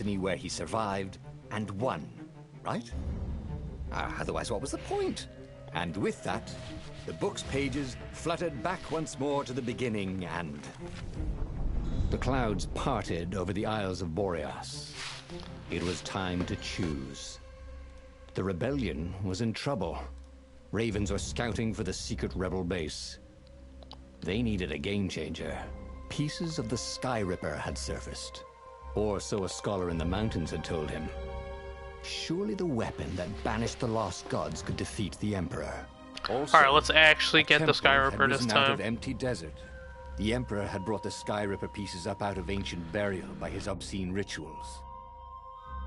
where he survived and won, right? Otherwise, what was the point? And with that, the book's pages fluttered back once more to the beginning, and the clouds parted over the Isles of Boreas. It was time to choose. The rebellion was in trouble. Ravens were scouting for the secret rebel base. They needed a game changer. Pieces of the Skyripper had surfaced. Or so a scholar in the mountains had told him. Surely the weapon that banished the lost gods could defeat the Emperor. Also, alright, let's actually get the Skyripper this out time. Of empty desert. The Emperor had brought the Skyripper pieces up out of ancient burial by his obscene rituals.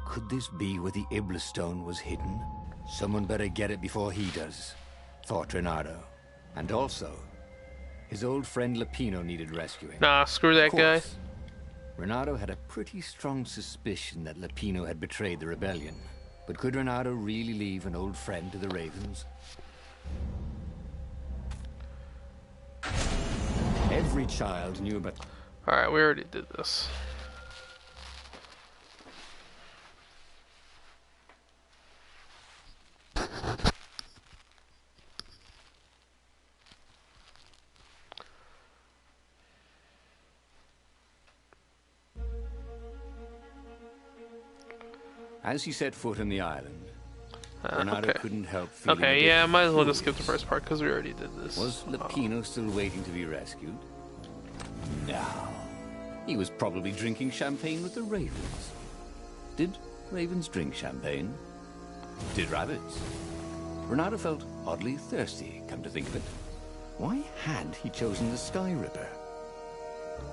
Could this be where the Iblis Stone was hidden? Someone better get it before he does, thought Renato. And also, his old friend Lapino needed rescuing. Nah, screw that guy. Renato had a pretty strong suspicion that Lapino had betrayed the rebellion. But could Renato really leave an old friend to the Ravens? Every child knew about... Alright, we already did this. As he set foot on the island, Renato couldn't help feeling... Okay, yeah, might as well just skip the first part because we already did this. Was Lapino still waiting to be rescued? No. He was probably drinking champagne with the ravens. Did ravens drink champagne? Did rabbits? Renato felt oddly thirsty, come to think of it. Why had he chosen the Skyripper?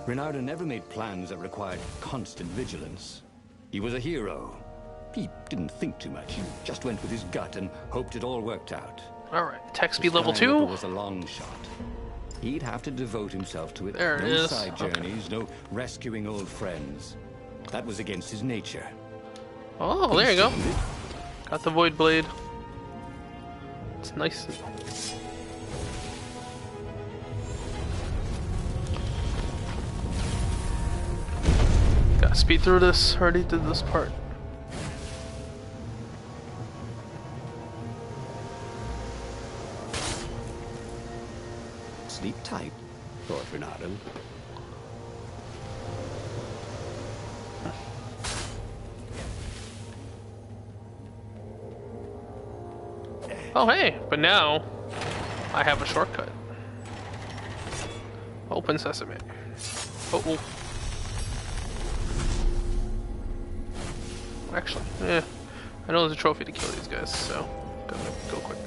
Renato never made plans that required constant vigilance. He was a hero. He didn't think too much. He just went with his gut and hoped it all worked out. Alright, attack speed level 2? It was a long shot. He'd have to devote himself to it. There it is. No side journeys, no rescuing old friends. That was against his nature. Oh, there you go. Got the Void Blade. It's nice. Gotta speed through this. Already did this part. Sleep tight, thought Renato. Oh hey, but now I have a shortcut. Open sesame. Oh. Actually, I know there's a trophy to kill these guys, so gotta go quick.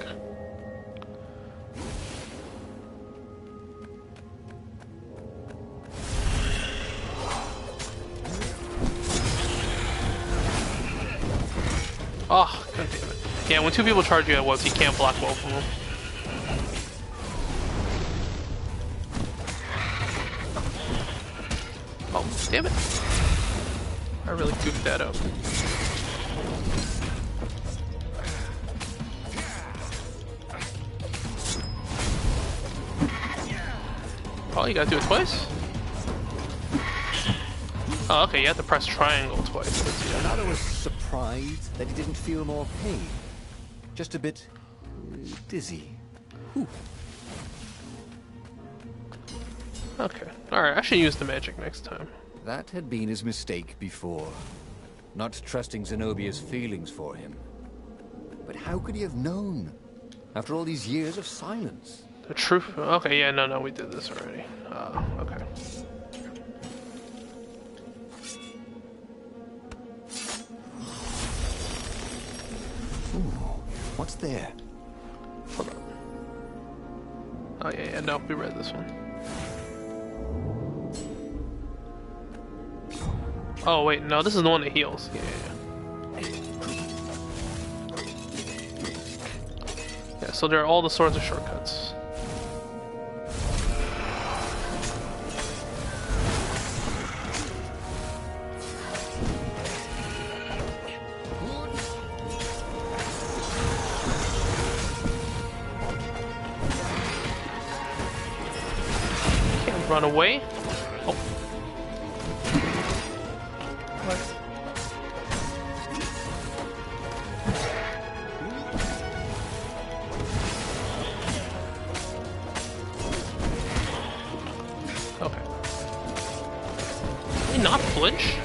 Oh, god damn it. Yeah, when two people charge you at once, you can't block both of them. Oh, damn it. I really goofed that up. Oh, you gotta do it twice? Oh, okay, you have to press triangle twice. Renato was surprised that he didn't feel more pain. Just a bit dizzy. Whew. Okay, alright, I should use the magic next time. That had been his mistake before. Not trusting Zenobia's feelings for him. But how could he have known? After all these years of silence. The truth. Okay, yeah, no, we did this already. Okay. Ooh, what's there? Hold on. Oh, yeah, no, we read this one. Oh, wait, no, this is the one that heals. Yeah. Yeah, so there are all the sorts of shortcuts. Can't run away. Oh. not flinch?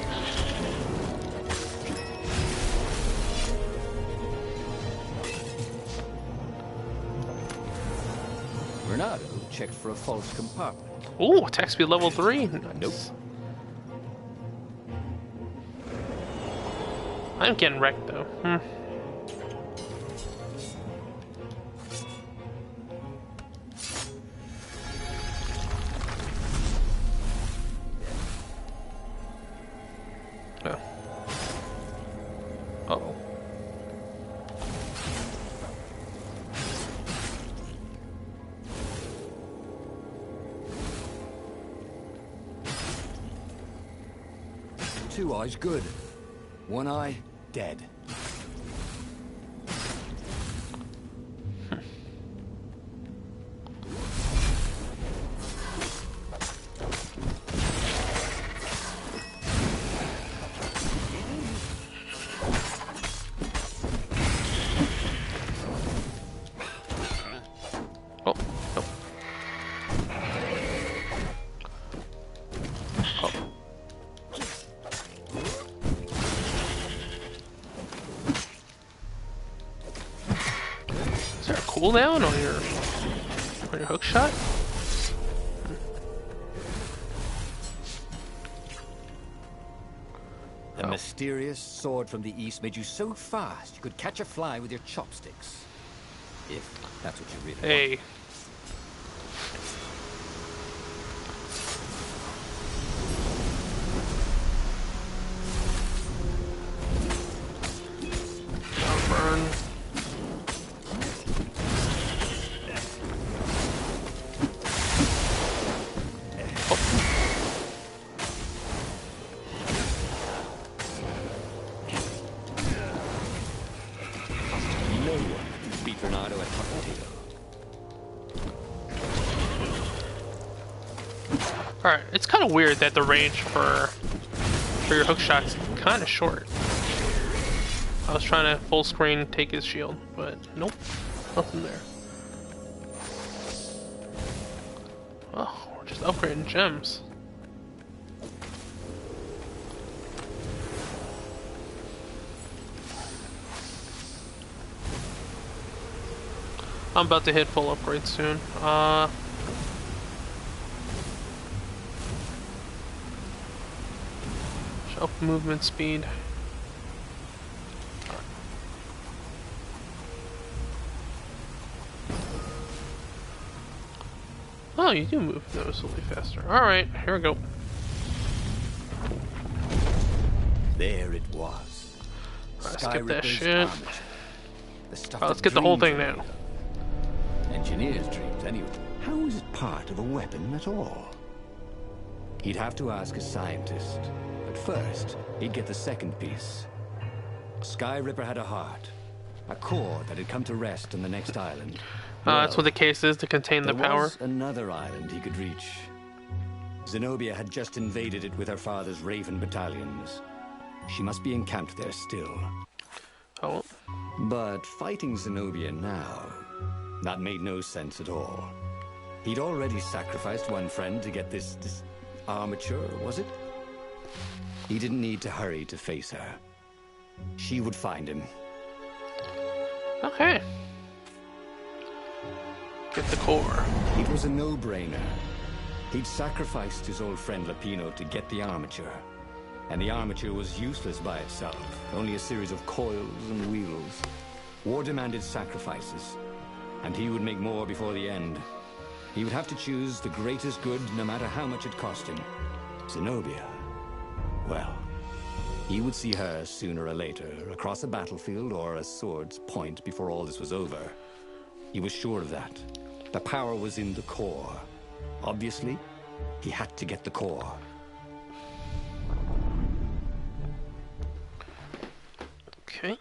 Renato checked for a false compartment. Ooh, attack speed level 3. Nice. Nope. I'm getting wrecked though. Oh. Uh-oh. Two eyes good. One eye dead. Oh, no. Oh. Is there a cooldown on your hook shot? The mysterious sword from the east made you so fast you could catch a fly with your chopsticks. If that's what you really want. Hey. Burn. No one can beat Renato at potato. Alright, it's kind of weird that the range for your hook shot's kind of short. I was trying to full screen take his shield, but nope, nothing there. Oh, we're just upgrading gems. I'm about to hit full upgrade soon. Up movement speed. Oh, you do move noticeably faster. Alright, here we go. There it was. Alright, skip that Skyripper's shit. armature. The stuff Let's that get the whole dreams thing are now. made of. Engineer's dreams, anyway. How is it part of a weapon at all? He'd have to ask a scientist. But first, he'd get the second piece. Skyripper had a heart. A core that had come to rest on the next island. That's what the case is, to contain the There power. was another island he could reach. Zenobia had just invaded it with her father's Raven battalions. She must be encamped there still. Oh, But fighting Zenobia now, that made no sense at all. He'd already sacrificed one friend to get this armature, was it? He didn't need to hurry to face her. She would find him. okay. Get the core. It was a no-brainer. He'd sacrificed his old friend Lapino to get the armature. And the armature was useless by itself, only a series of coils and wheels. War demanded sacrifices, and he would make more before the end. He would have to choose the greatest good, no matter how much it cost him. Zenobia. Well, he would see her sooner or later, across a battlefield or a sword's point before all this was over. He was sure of that. The power was in the core. Obviously, he had to get the core. Okay.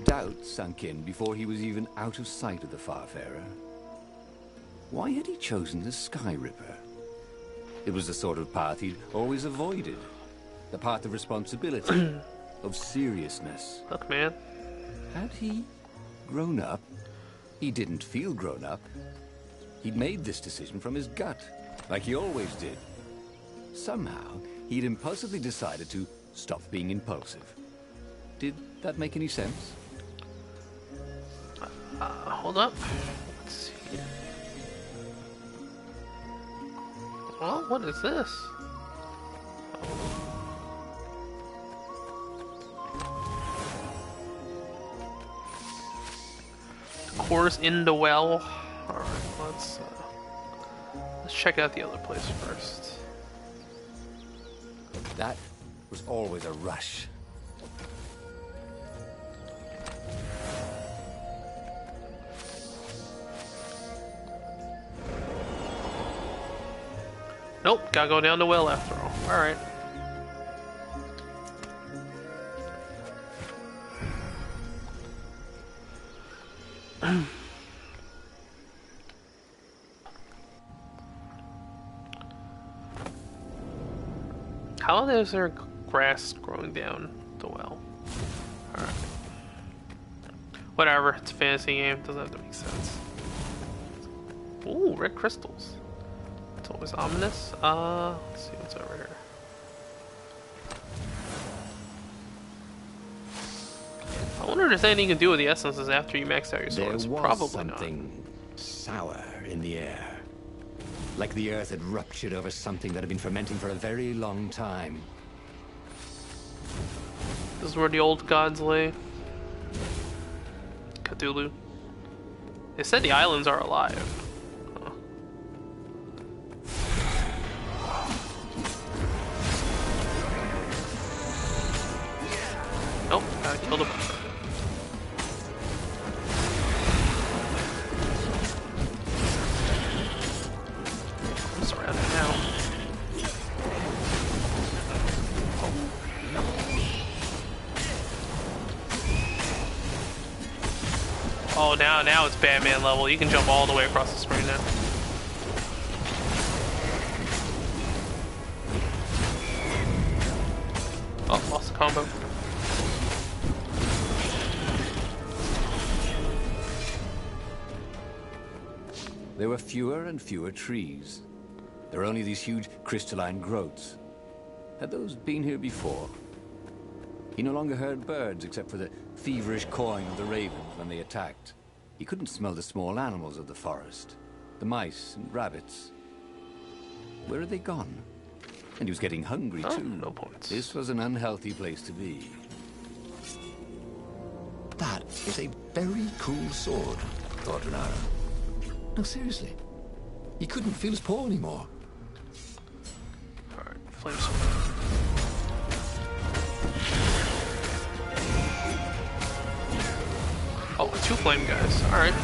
Doubt sunk in before he was even out of sight of the Farfarer. Why had he chosen the Skyripper? It was the sort of path he'd always avoided. The path of responsibility, of seriousness. Look, man. Had he grown up? He didn't feel grown up. He'd made this decision from his gut, like he always did. Somehow, he'd impulsively decided to stop being impulsive. Did that make any sense? Hold up. Let's see. Well, what is this? Core's in the well. Alright, let's check out the other place first. That was always a rush. Nope, gotta go down the well after all. Alright. How is there grass growing down the well? Alright. Whatever, it's a fantasy game, doesn't have to make sense. Ooh, red crystals. It's always ominous. Let's see what's over here. I wonder if there's anything you can do with the essences after you max out your swords. There was Probably something sour in the air. Like the earth had ruptured over something that had been fermenting for a very long time. This is where the old gods lay. Cthulhu. They said the islands are alive. Huh. Nope, gotta kill the buffer. I'm surrounded now. Oh, now it's Batman level. You can jump all the way across the screen now. Oh, lost the combo. There were fewer and fewer trees. There were only these huge crystalline growths. Had those been here before? He no longer heard birds except for the feverish cawing of the ravens when they attacked. He couldn't smell the small animals of the forest, the mice and rabbits. Where had they gone? And he was getting hungry too. No points. This was an unhealthy place to be. That is a very cool sword, thought Renara. No, seriously. He couldn't feel his paw anymore. Alright, flame sword. Oh, 2 flame guys. Alright.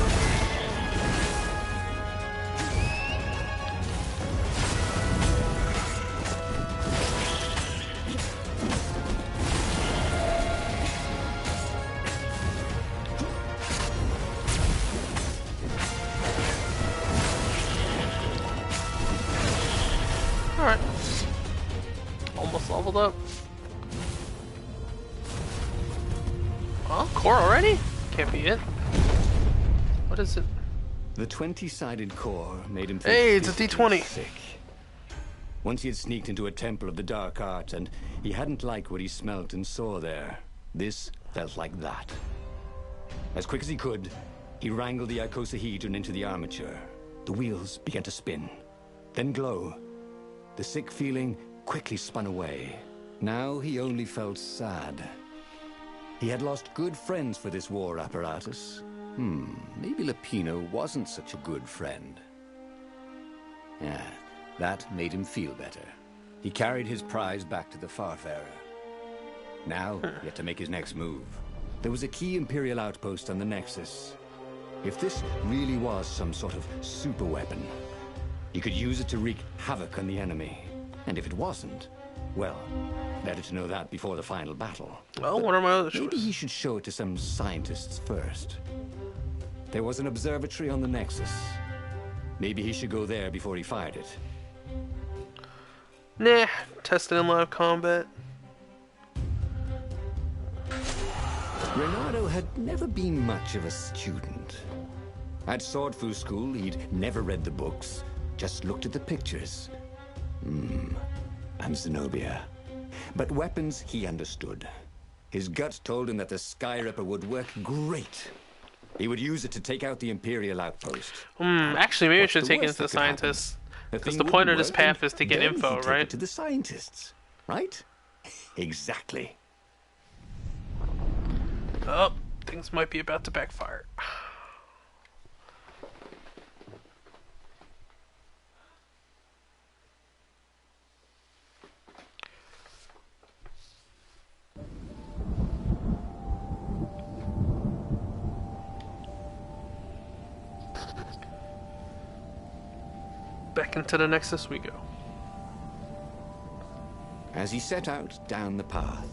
Alright. Almost leveled up. Oh, core already? Can't be it. What is it? The 20-sided core made him feel Hey, it's a physically D20. sick. Once he had sneaked into a temple of the dark arts, and he hadn't liked what he smelt and saw there. This felt like that. As quick as he could, he wrangled the icosahedron into the armature. The wheels began to spin, then glow. The sick feeling quickly spun away. Now he only felt sad. He had lost good friends for this war apparatus. Maybe Lapino wasn't such a good friend. Yeah, that made him feel better. He carried his prize back to the Farfarer. Now, he had to make his next move. There was a key Imperial outpost on the Nexus. If this really was some sort of super weapon, he could use it to wreak havoc on the enemy. And if it wasn't, well, better to know that before the final battle. Well, what are my other Maybe choices? he should show it to some scientists first. There was an observatory on the Nexus. Maybe he should go there before he fired it. Nah, tested in live combat. Renato had never been much of a student. At Sword Fu school, he'd never read the books, just looked at the pictures. And Zenobia. But weapons he understood. His gut told him that the Skyripper would work great. He would use it to take out the Imperial outpost. Actually, maybe we should What's take the it worst to the that could happen? scientists. The Because thing the point of wouldn't this work, path and is to get then info, he'd take right? it to the scientists, right? Exactly. Oh, things might be about to backfire. Back into the Nexus we go. As he set out down the path,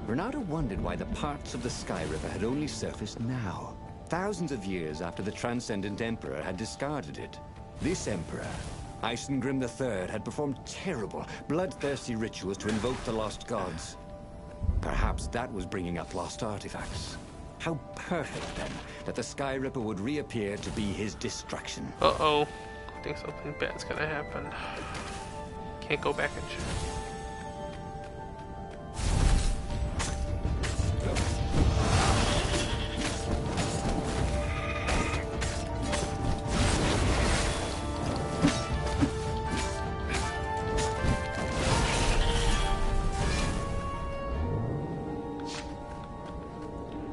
Renato wondered why the parts of the Skyripper had only surfaced now, thousands of years after the Transcendent Emperor had discarded it. This Emperor, Isengrim III, had performed terrible, bloodthirsty rituals to invoke the lost gods. Perhaps that was bringing up lost artifacts. How perfect, then, that the Skyripper would reappear to be his destruction. Uh-oh. I think something bad's gonna happen. Can't go back and check.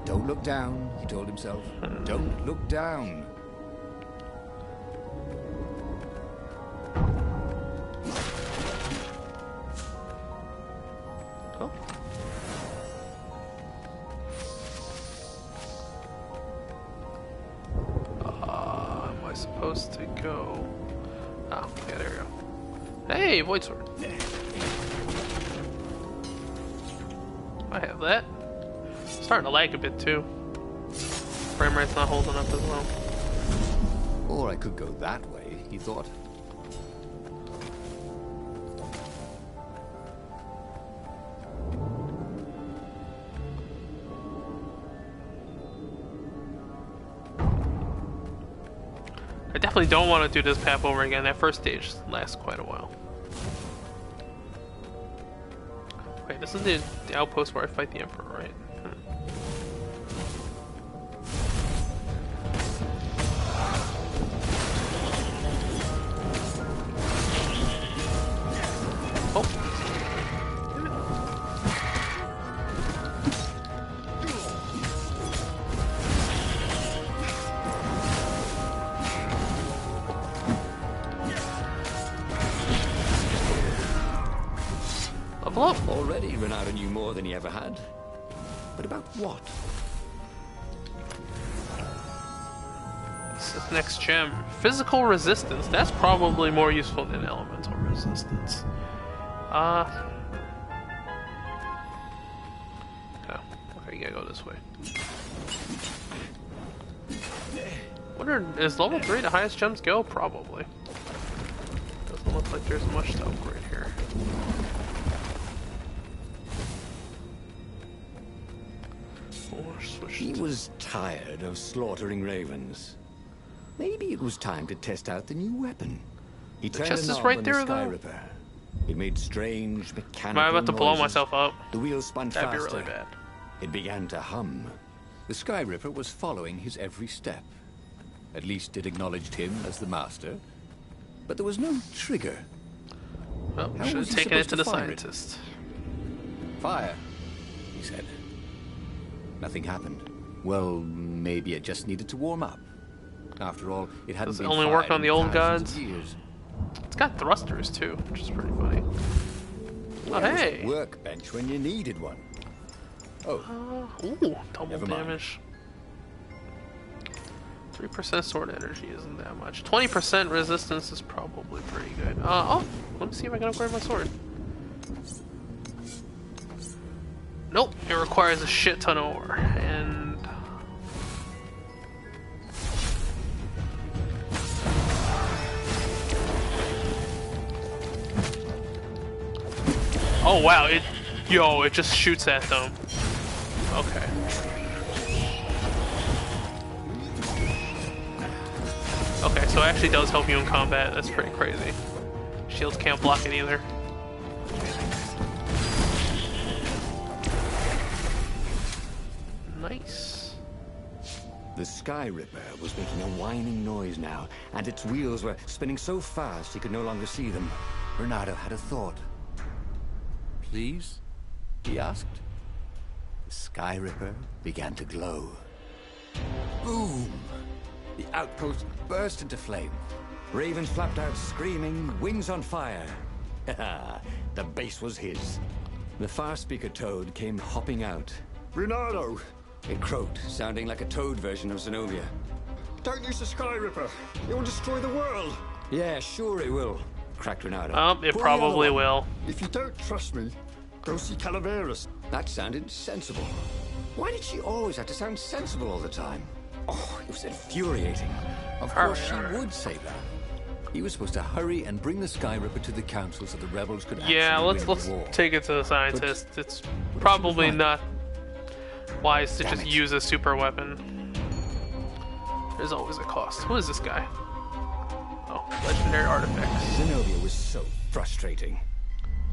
Don't look down, he told himself. Don't look down. Oh. Am I supposed to go? Ah, yeah, there we go. Hey, Void Sword. I have that. Starting to lag a bit too. Frame rate's not holding up as well. Or I could go that way, he thought. I definitely don't want to do this path over again. That first stage lasts quite a while. Wait, this is the outpost where I fight the Emperor, right? Already, Renato knew more than he ever had. But about what? This next gem. Physical resistance. That's probably more useful than elemental resistance. Oh, okay, you gotta go this way. Wonder, is level 3 the highest gems go? Probably. Doesn't look like there's much to upgrade here. He was tired of slaughtering ravens. Maybe it was time to test out the new weapon. He turned chest the is knob right on there, the though. Skyripper. It made strange mechanical Am I about to blow noises. myself up? The wheels spun That'd be faster. really bad. It began to hum. The Skyripper was following his every step. At least it acknowledged him as the master. But there was no trigger. Well, How should was have he taken it supposed to to the fire it? scientist. Fire, he said. Nothing happened. Well, maybe it just needed to warm up. After all, it hadn't Does it been only work fired on the in old thousands gods? of years. It's got thrusters too, which is pretty funny. Oh, Where was hey! the workbench when you needed one? Oh, Ooh, double Never mind. damage. 3% sword energy isn't that much. 20% resistance is probably pretty good. Oh, let me see if I can upgrade my sword. Nope, it requires a shit ton of ore, and... wow, it just shoots at them. Okay. Okay, so it actually does help you in combat. That's pretty crazy. Shields can't block it either. Nice. The Skyripper was making a whining noise now, and its wheels were spinning so fast he could no longer see them. Renato had a thought. Please? He asked. The Skyripper began to glow. Boom! The outpost burst into flame. Ravens flapped out screaming, wings on fire. The base was his. The far speaker toad came hopping out. Renato! It croaked, sounding like a toad version of Zenobia. Don't use the Skyripper. It will destroy the world. Yeah, sure it will, cracked Renato. It probably will. If you don't trust me, go see Calaveras. That sounded sensible. Why did she always have to sound sensible all the time? Oh, it was infuriating. Of course she would say that. He was supposed to hurry and bring the Skyripper to the council so the rebels could actually win the war. Take it to the scientist. It's probably not wise to just use a super weapon. There's always a cost. Who is this guy? Oh, legendary artifacts. Zenobia was so frustrating.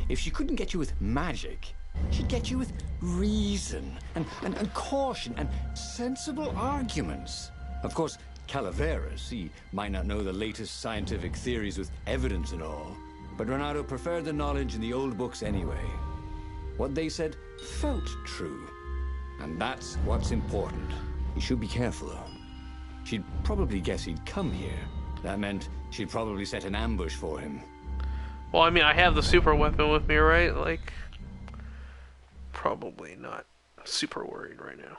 If she couldn't get you with magic, she'd get you with reason and caution and sensible arguments. Of course, Calaveras, he might not know the latest scientific theories with evidence and all, but Renato preferred the knowledge in the old books anyway. What they said felt true, and that's what's important. You should be careful, though. She'd probably guess he'd come here. That meant she'd probably set an ambush for him. Well, I mean, I have the super weapon with me, right? Like, probably not super worried right now.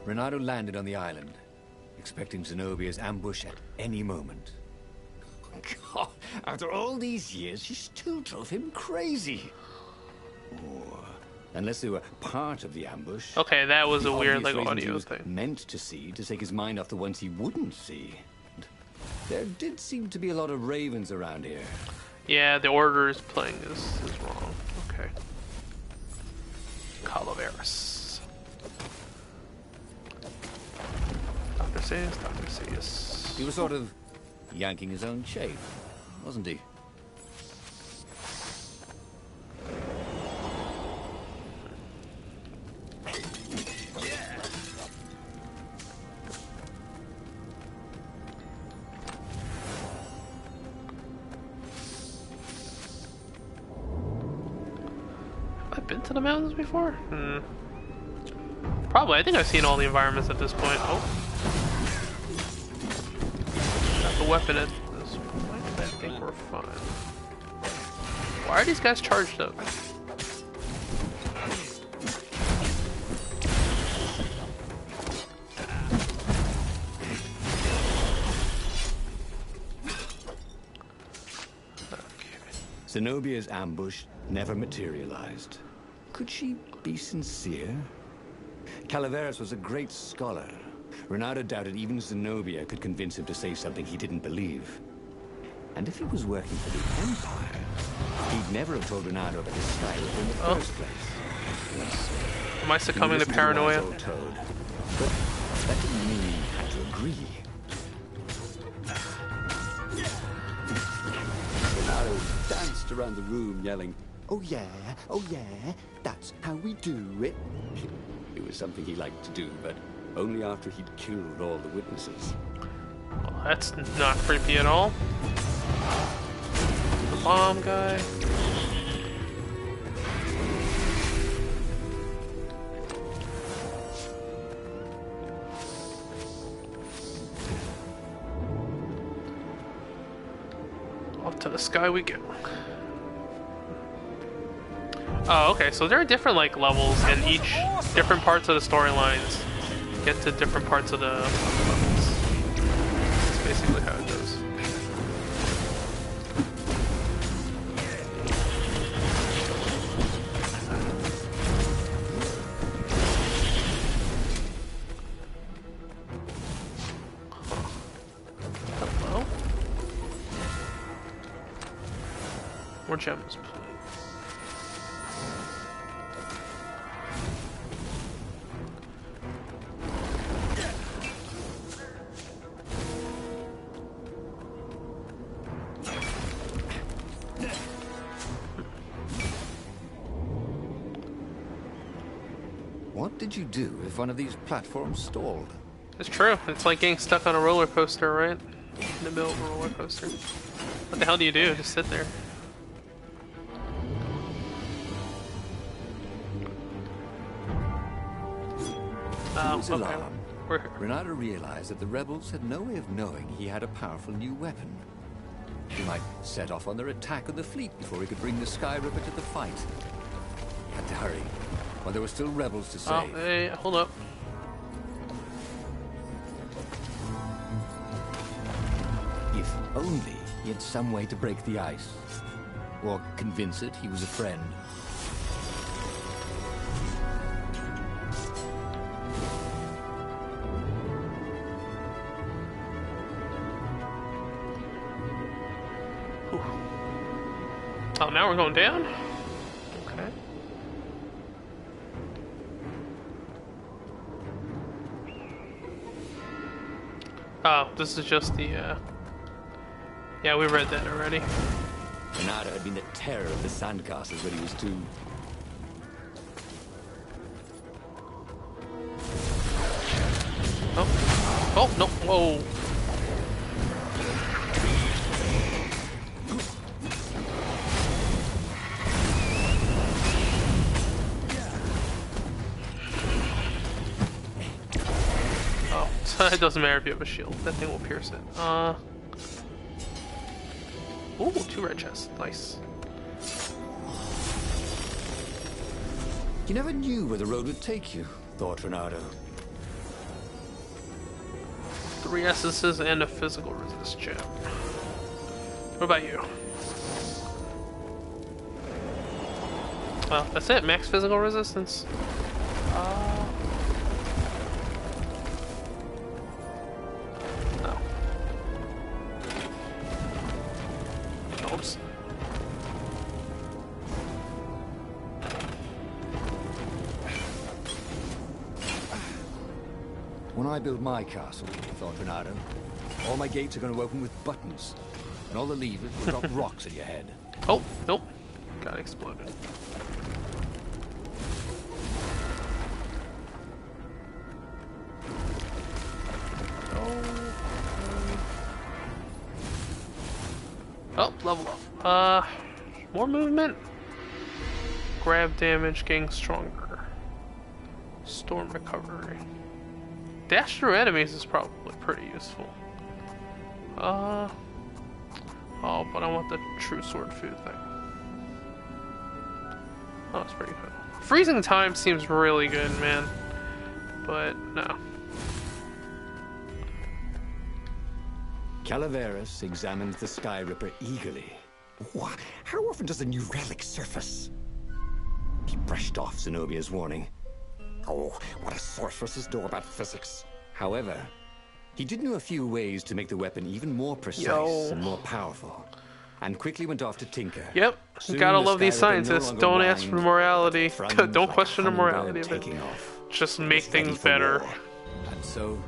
Renato landed on the island, expecting Zenobia's ambush at any moment. God, after all these years, she still drove him crazy. Oh, unless they were part of the ambush. Okay, that was a weird, like, obvious audio he was thing. meant to see to take his mind off the ones he wouldn't see. And there did seem to be a lot of ravens around here. Yeah, the order is playing is wrong. Okay. Calaveras. Dr. Seuss. He was sort of yanking his own chain, wasn't he? Have I been to the mountains before? Probably. I think I've seen all the environments at this point. Oh. Got the weapon at this point. I think we're fine. Why are these guys charged up? Zenobia's ambush never materialized. Could she be sincere? Calaveras was a great scholar. Renato doubted even Zenobia could convince him to say something he didn't believe. And if he was working for the Empire, he'd never have told Renato about his Skyripper in the first place. Am I succumbing to paranoia? Toad, but that didn't mean he had to agree. Renato danced around the room yelling, oh yeah, that's how we do it. It was something he liked to do, but only after he'd killed all the witnesses. Well, that's not creepy at all. The bomb guy. Up to the sky we go. Oh, okay, so there are different, like, levels, and each different parts of the storylines get to different parts of the levels. That's basically how it goes. More gems, please. What did you do if one of these platforms stalled? It's true. It's like getting stuck on a roller coaster, right? In the middle of a roller coaster. What the hell do you do? Just sit there. To his Okay. alarm, We're here. Renato realized that the rebels had no way of knowing he had a powerful new weapon. He might set off on their attack on the fleet before he could bring the Skyripper to the fight. He had to hurry, while there were still rebels to Oh, save. hey, hold up. If only he had some way to break the ice. Or convince it he was a friend. Oh, now we're going down? Okay. Oh, this is just the, yeah, we read that already. Renato had been the terror of the sandcastles when he was two. Oh. Oh, no. Whoa. It doesn't matter if you have a shield. That thing will pierce it. Ooh, 2 red chests. Nice. You never knew where the road would take you, thought Renato. 3 essences and a physical resist gem. What about you? Well, that's it. Max physical resistance. No. Oops. When I build my castle, thought Renato, all my gates are going to open with buttons, and all the levers will drop rocks at your head. Oh, nope. Got exploded. Oh, level up. More movement. Grab damage, getting stronger. Storm recovery. Dash through enemies is probably pretty useful. Oh, but I want the true sword food thing. Oh, it's pretty good. Freezing time seems really good, man. But, no. Calaveras examined the Skyripper eagerly. What? How often does a new relic surface? He brushed off Zenobia's warning. Oh, what a sorceress know about physics. However, he did know a few ways to make the weapon even more precise and more powerful, and quickly went off to tinker. Yep, Soon gotta the love these Skyripper scientists. no Don't longer ask for whined, morality. frowning Don't like question the hummingbird morality of it. taking off. Just It make was ready things for better. war. And so,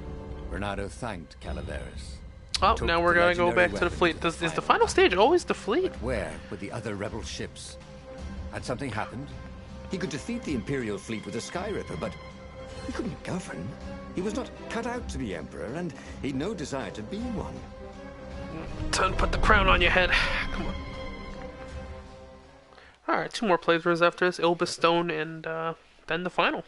Renato thanked Calaveras. Oh, Took now we're the gonna go legendary back to the weapon fleet. to Is the final stage always the fleet? Where were the other rebel ships? Had something happened? He could defeat the Imperial fleet with a Skyripper, but he couldn't govern. He was not cut out to be emperor, and he'd no desire to be one. Time to put the crown on your head. Come on. Alright, 2 more playthroughs after this. Iblis Stone and then the final.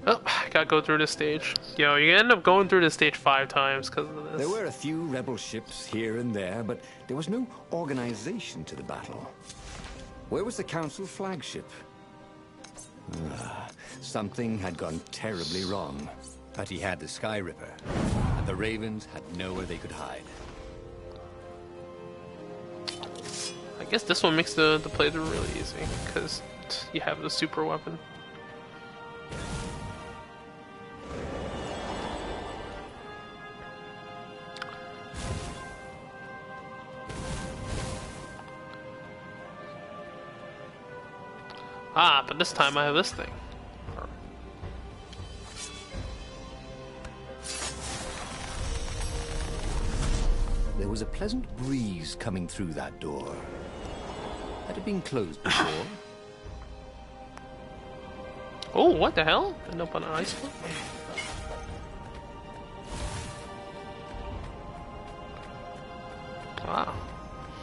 Oh, gotta go through this stage. Yo, you end up going through this stage 5 times because of this. There were a few rebel ships here and there, but there was no organization to the battle. Where was the Council flagship? Something had gone terribly wrong. But he had the Skyripper, and the Ravens had nowhere they could hide. I guess this one makes the playthrough really easy, because except you have the super weapon. Ah, but this time I have this thing. There was a pleasant breeze coming through that door. Had it been closed before? Oh, what the hell? End up on an ice floe? Wow.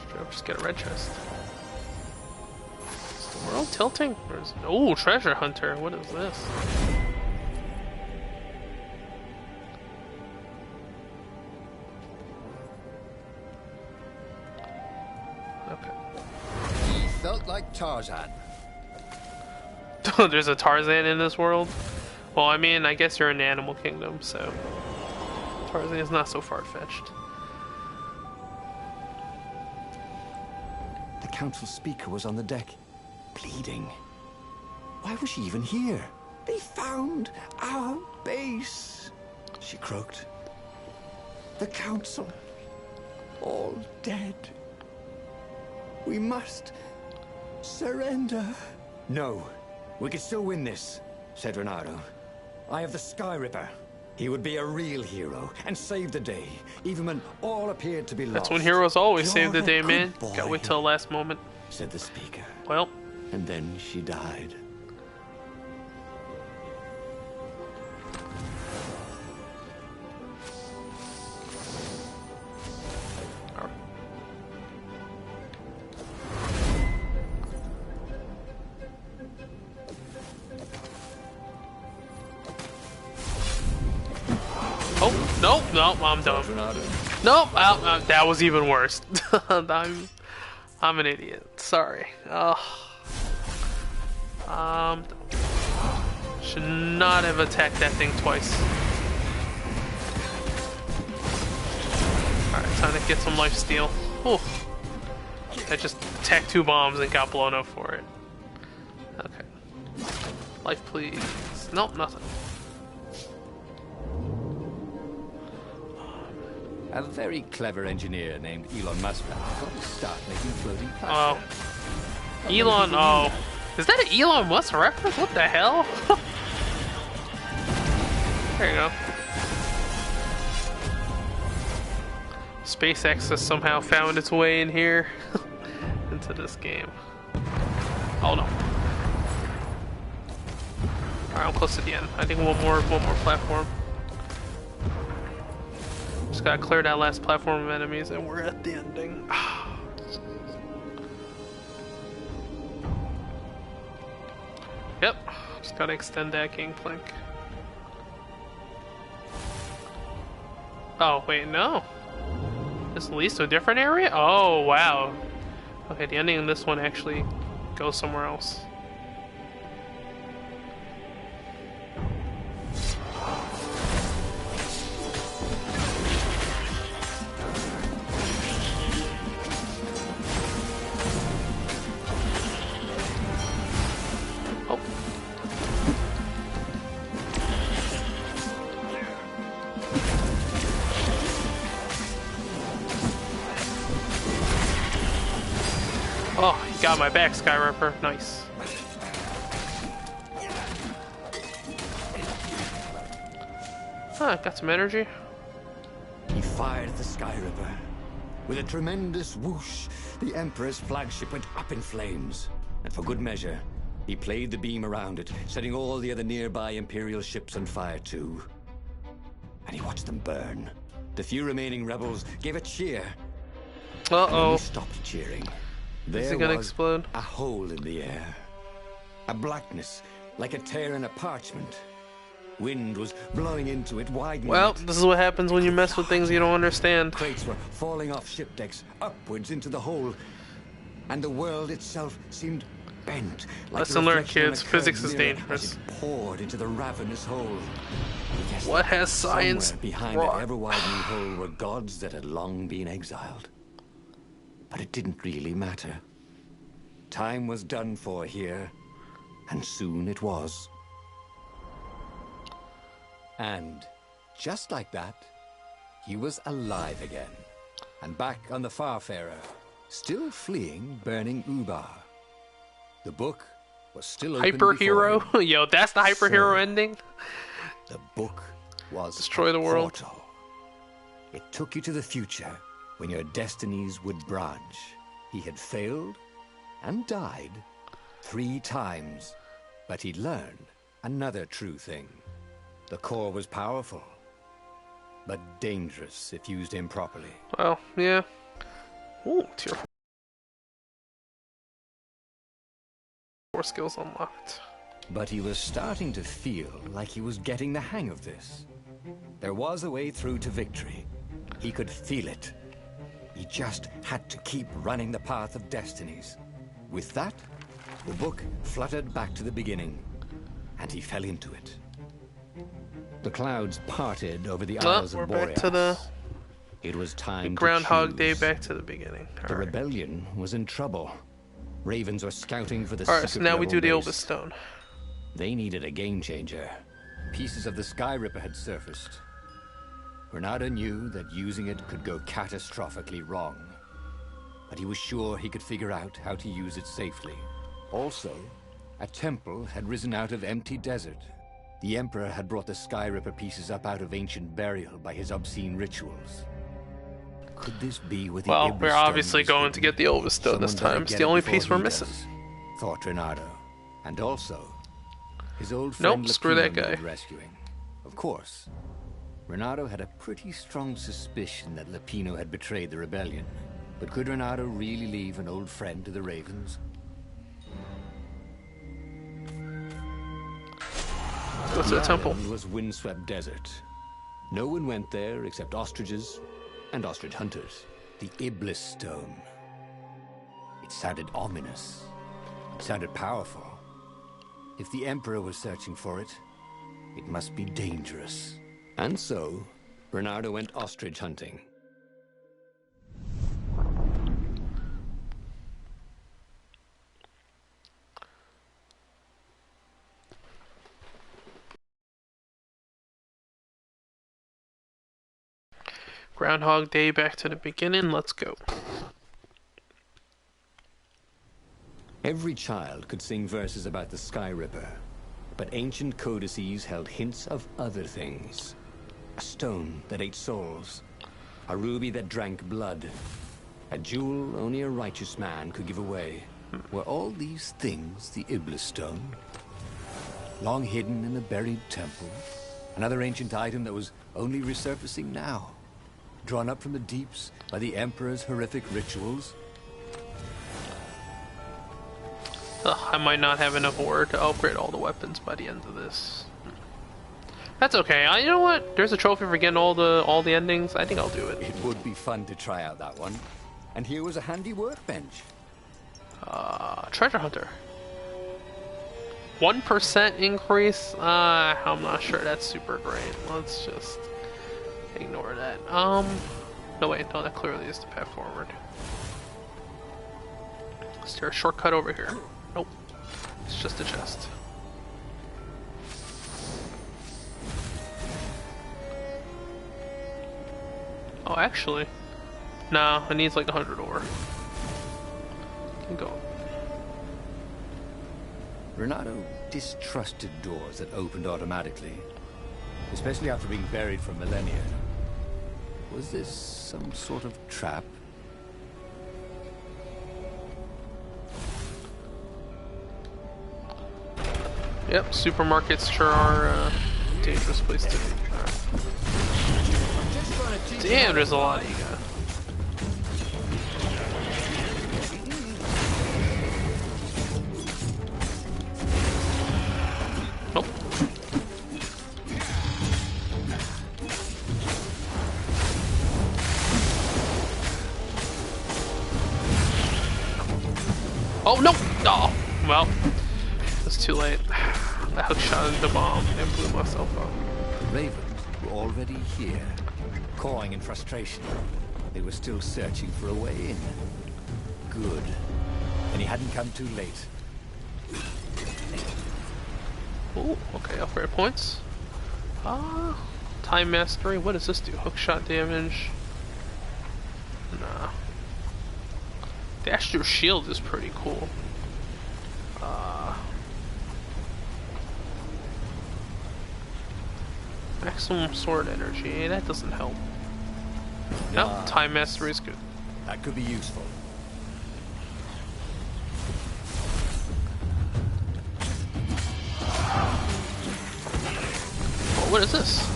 Straight up just get a red chest. Is the world tilting? Oh, treasure hunter. What is this? He felt like Tarzan. There's a Tarzan in this world? Well, I mean, I guess you're in the animal kingdom, so Tarzan is not so far-fetched. The council speaker was on the deck, bleeding. Why was she even here? They found our base, she croaked. The council, all dead. We must surrender. No, we could still win this, said Renato. I have the Skyripper. He would be a real hero and save the day, even when all appeared to be lost. That's when heroes always save the You're day, a man. good boy, Gotta wait till the last moment. Said the speaker. Well, And then she died. oh, nope, nope, I'm done. Renato. Nope, that was even worse. I'm an idiot. Sorry. Should not have attacked that thing twice. Alright, time to get some lifesteal. Oh, I just attacked 2 bombs and got blown up for it. Okay. Life, please. Nope, nothing. A very clever engineer named Elon Musk got to start making floating Oh. platforms. Elon, oh. Is that an Elon Musk reference? What the hell? There you go. SpaceX has somehow found its way in here. Into this game. Oh no. Alright, I'm close to the end. I think one more platform. Just gotta clear that last platform of enemies and we're at the ending. Yep, just gotta extend that gangplank. Oh, wait, no. This leads to a different area? Oh, wow. Okay, the ending in this one actually goes somewhere else. Oh, you got my back, Skyripper. Nice. Huh, got some energy. He fired at the Skyripper. With a tremendous whoosh, the Emperor's flagship went up in flames. And for good measure, he played the beam around it, setting all the other nearby Imperial ships on fire too. And he watched them burn. The few remaining rebels gave a cheer. And when Uh-oh. they stopped cheering, Is there it gonna was explode? a hole in the air. A blackness, like a tear in a parchment. Wind was blowing into it, widening Well, it. this is what happens when you mess with things you don't understand. Crates were falling off ship decks, upwards into the hole. And the world itself seemed bent. Like Lesson a learned, reflection on kids. a curved Physics is mirror dangerous. As it poured into the ravenous hole. Yes, What has science somewhere behind brought? that ever-widening hole were gods that had long been exiled. But it didn't really matter. Time was done for here, And soon it was. And just like that, he was alive again, and back on the Farfarer, still fleeing burning Ubar. The book was still open Hyper hero? before him. Yo, that's the hyper hero ending? The book was Destroy a the world. portal. It took you to the future when your destinies would branch. He had failed and died 3 times, but he'd learned another true thing. The core was powerful, but dangerous if used improperly. Well, yeah. Ooh, tier 4 skills unlocked. But he was starting to feel like he was getting the hang of this. There was a way through to victory. He could feel it. He just had to keep running the Path of Destinies. With that, the book fluttered back to the beginning, and he fell into it. The clouds parted over the Isles we're of Boreas. back to the It was time Groundhog to Day, choose. back to the beginning. The Alright, rebellion was in trouble. Ravens were scouting for the so secret now we rebel do the base. Iblis Stone. They needed a game changer. Pieces of the Skyripper had surfaced. Renata knew that using it could go catastrophically wrong, but he was sure he could figure out how to use it safely. Also, a temple had risen out of empty desert. The Emperor had brought the Skyripper pieces up out of ancient burial by his obscene rituals. Could this be with the Well, Iblis we're Stone obviously was going hidden? to get the Iblis Stone this Someone better time. It's get the it only before piece we're he missing. does, thought Renato. And also, his old friend Nope, screw that Lapino guy. needed rescuing. Of course, Renato had a pretty strong suspicion that Lapino had betrayed the rebellion. But could Renato really leave an old friend to the Ravens? Go to the temple. island was windswept desert. No one went there except ostriches and ostrich hunters. The Iblis Stone. It sounded ominous. It sounded powerful. If the Emperor was searching for it, it must be dangerous. And so, Bernardo went ostrich hunting. Groundhog Day, back to the beginning. Let's go. Every child could sing verses about the Skyripper, but ancient codices held hints of other things. A stone that ate souls, a ruby that drank blood, a jewel only a righteous man could give away. Were all these things the Iblis Stone? Long hidden in a buried temple? Another ancient item that was only resurfacing now? Drawn up from the deeps by the Emperor's horrific rituals? Ugh, I might not have enough ore to upgrade all the weapons by the end of this. That's okay. You know what? There's a trophy for getting all the endings. I think I'll do it. It would be fun to try out that one. And here was a handy workbench. Treasure Hunter. 1% increase? I'm not sure that's super great. Let's just ignore that. No wait, no, that clearly is the path forward. Is there a shortcut over here? Nope. It's just a chest. Oh, actually. No, it needs like 100 ore. Can go. Renato distrusted doors that opened automatically, especially after being buried for millennia. Was this some sort of trap? Yep, supermarkets sure are a dangerous place to be. Damn, there's a lot of you guys. Nope. Oh no! Oh, well, it's too late. I hookshotted the bomb and blew myself up. The Ravens were already here, cawing in frustration. They were still searching for a way in. Good. And he hadn't come too late. Oh, okay, upgrade points. Time mastery. What does this do? Hookshot damage. Nah. Dash your shield is pretty cool. Maximum sword energy. That doesn't help. No, time mastery is good. That could be useful. Oh, what is this?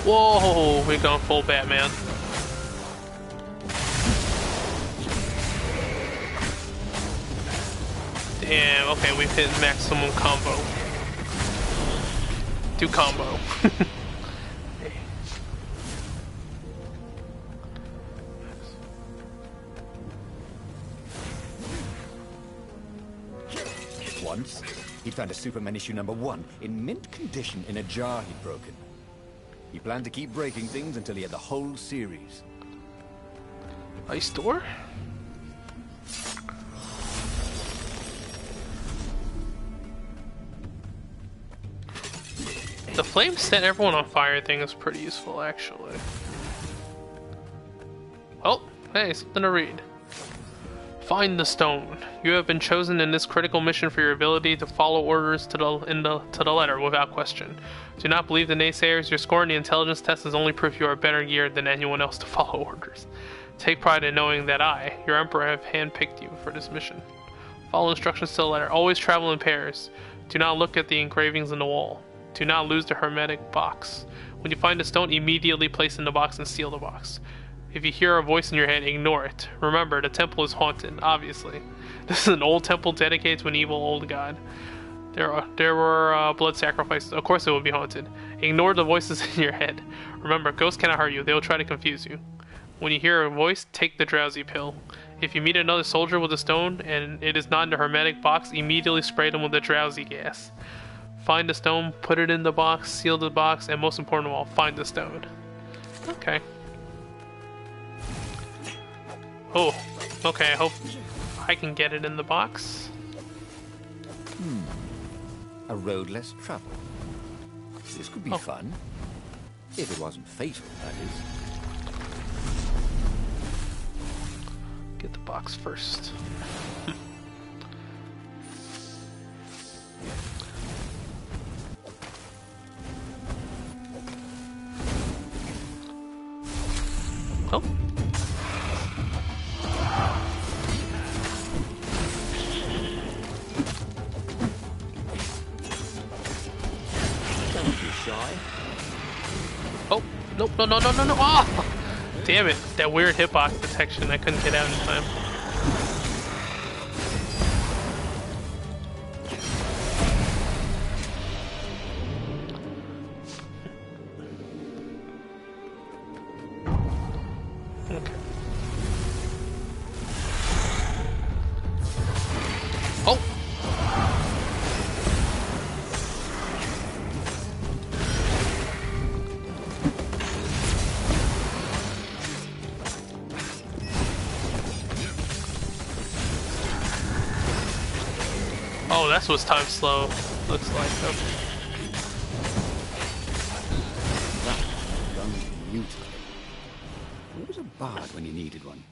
Whoa, we're going full Batman. Damn, okay, we've hit maximum combo. Do combo. Once, he'd found a Superman issue #1 in mint condition in a jar he'd broken. He planned to keep breaking things until he had the whole series. Ice door? The flame set everyone on fire thing is pretty useful, actually. Oh, hey, something to read. Find the stone. You have been chosen in this critical mission for your ability to follow orders to the letter without question. Do not believe the naysayers. Your score in the intelligence test is only proof you are better geared than anyone else to follow orders. Take pride in knowing that I, your emperor, have handpicked you for this mission. Follow instructions to the letter. Always travel in pairs. Do not look at the engravings in the wall. Do not lose the hermetic box. When you find a stone, immediately place it in the box and seal the box. If you hear a voice in your head, ignore it. Remember, the temple is haunted, obviously. This is an old temple dedicated to an evil old god. There were blood sacrifices. Of course it will be haunted. Ignore the voices in your head. Remember, ghosts cannot hurt you. They will try to confuse you. When you hear a voice, take the drowsy pill. If you meet another soldier with a stone, and it is not in the hermetic box, immediately spray them with the drowsy gas. Find the stone, put it in the box, seal the box, and most important of all, find the stone. Okay. Oh, okay, I hope I can get it in the box. A road less travel. This could be fun. If it wasn't fatal, that is. Get the box first. Oh. Oh, nope, no. Oh! Damn it, that weird hitbox detection, I couldn't get out in time. Okay. Oh! Oh, that's what's time slow looks like. Okay. Where was a bard when you needed one?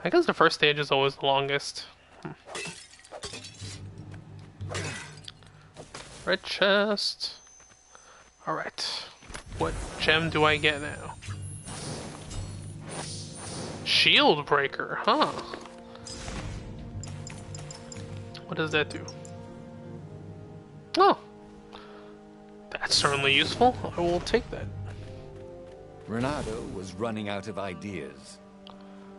I guess the first stage is always the longest. Red chest. Alright. What gem do I get now? Shield breaker, huh? What does that do? Oh! That's certainly useful. I will take that. Renato was running out of ideas.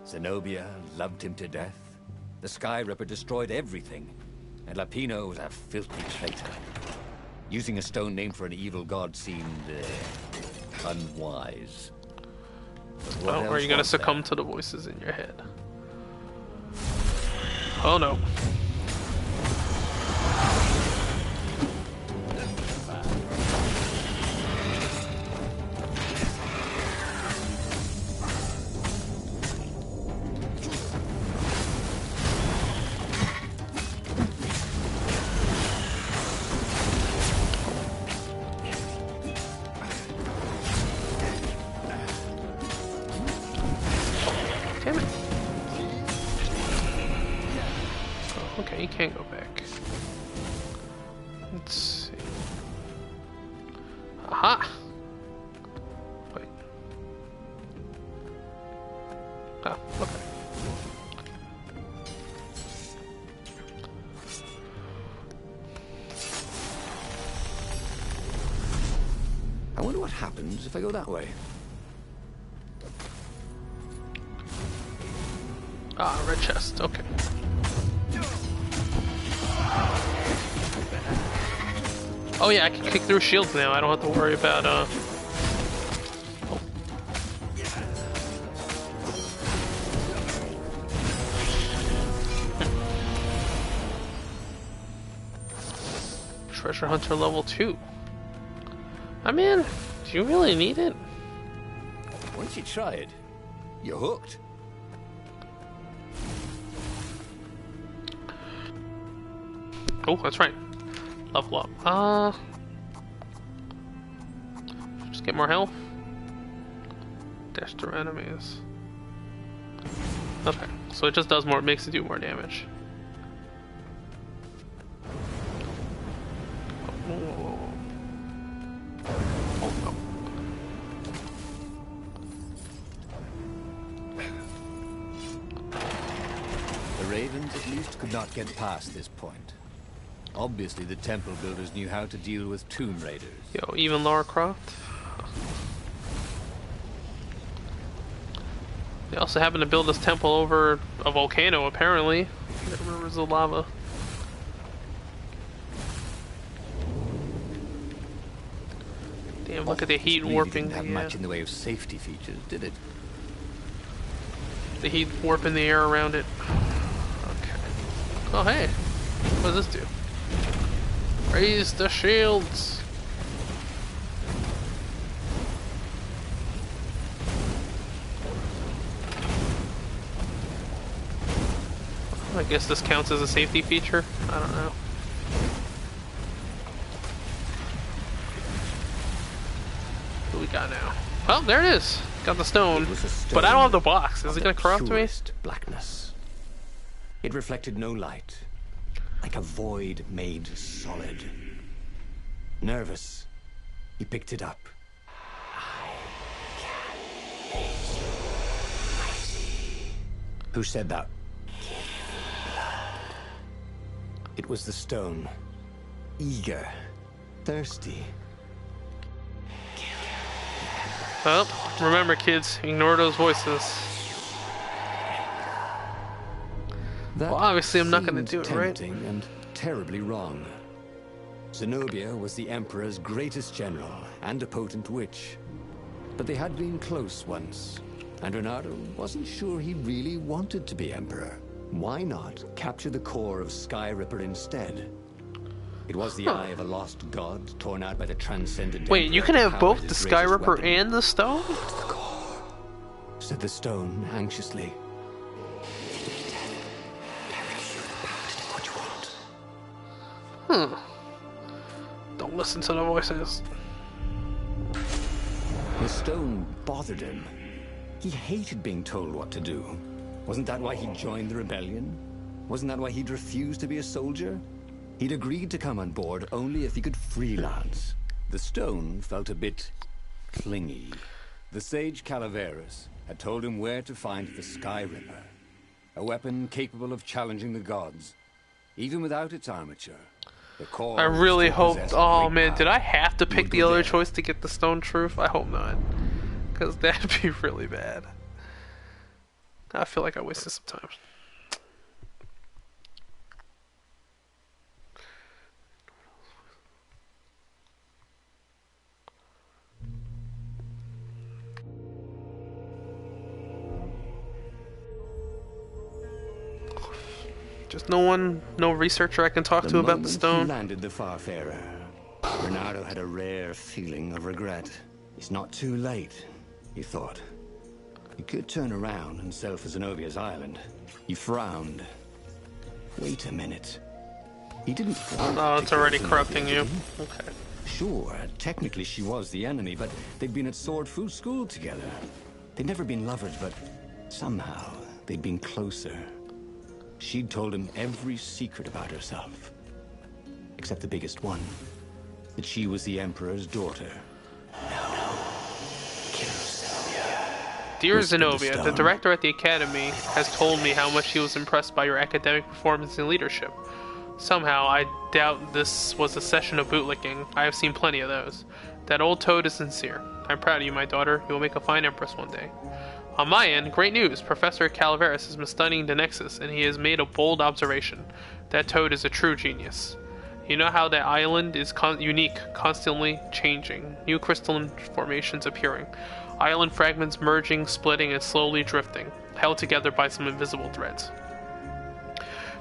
Zenobia loved him to death. The Skyripper destroyed everything. And Lapino was a filthy traitor. Using a stone named for an evil god seemed unwise. Oh, or are you gonna succumb to the voices in your head? Oh no. Damn it. Oh, okay, you can't go back. Let's see. Aha! Wait. Oh, okay. I wonder what happens if I go that way. Ah, red chest, okay. Oh yeah, I can kick through shields now. I don't have to worry about oh. Treasure Hunter level 2. I mean, do you really need it? Once you try it, you're hooked. Oh, that's right. Level up. Just get more health. Dash through enemies. Okay, so it just does more, makes it do more damage. Oh, no. The Ravens at least could not get past this point. Obviously, the temple builders knew how to deal with tomb raiders. Yo, even Lara Croft. They also happened to build this temple over a volcano, apparently. The rivers of lava. Damn, look at the heat really warping. Didn't have much in the way of safety features, did it? The heat warping the air around it. Okay. Oh, hey. What does this do? Raise the shields. I guess this counts as a safety feature. I don't know. What do we got now? Well, there it is. Got the stone. But I don't have the box. Is it gonna corrupt me? Blackness. It reflected no light. Like a void made solid. Nervous, he picked it up. Who said that? It was the stone. Eager. Thirsty. Well, remember kids, ignore those voices. That well, obviously I'm not going to seemed do it, right? tempting and terribly wrong. Zenobia was the Emperor's greatest general and a potent witch. But they had been close once, and Renato wasn't sure he really wanted to be Emperor. Why not capture the core of Skyripper instead? It was the eye of a lost god torn out by the transcendent Wait, Emperor you can have who both powered the his greatest Skyripper weapon. and the stone? The core, said the stone anxiously. Don't listen to the voices. The stone bothered him. He hated being told what to do. Wasn't that why he joined the rebellion? Wasn't that why he'd refused to be a soldier? He'd agreed to come on board only if he could freelance. The stone felt a bit clingy. The sage Calaveras had told him where to find the Skyripper, a weapon capable of challenging the gods, even without its armature. The core I really still hoped. possessed Oh great man, power. did I have to He pick would the go other there. choice to get the stone truth? I hope not. Because that'd be really bad. I feel like I wasted some time. Just no researcher I can talk to about the stone. He landed the Farfarer, Bernardo had a rare feeling of regret. It's not too late, he thought. He could turn around and sail for Zenobia's island. He frowned. Wait a minute. He didn't. Oh, it's already corrupting you. Okay. Sure, technically she was the enemy, but they'd been at sword food school together. They'd never been lovers, but somehow they'd been closer. She'd told him every secret about herself. Except the biggest one. That she was the Emperor's daughter. No. Kill Zenobia. Dear Zenobia, the director at the Academy has told me how much he was impressed by your academic performance and leadership. Somehow, I doubt this was a session of bootlicking. I have seen plenty of those. That old toad is sincere. I'm proud of you, my daughter. You will make a fine empress one day. On my end, great news. Professor Calaveras has been studying the Nexus, and he has made a bold observation. That toad is a true genius. You know how that island is unique, constantly changing. New crystalline formations appearing. Island fragments merging, splitting, and slowly drifting, held together by some invisible threads.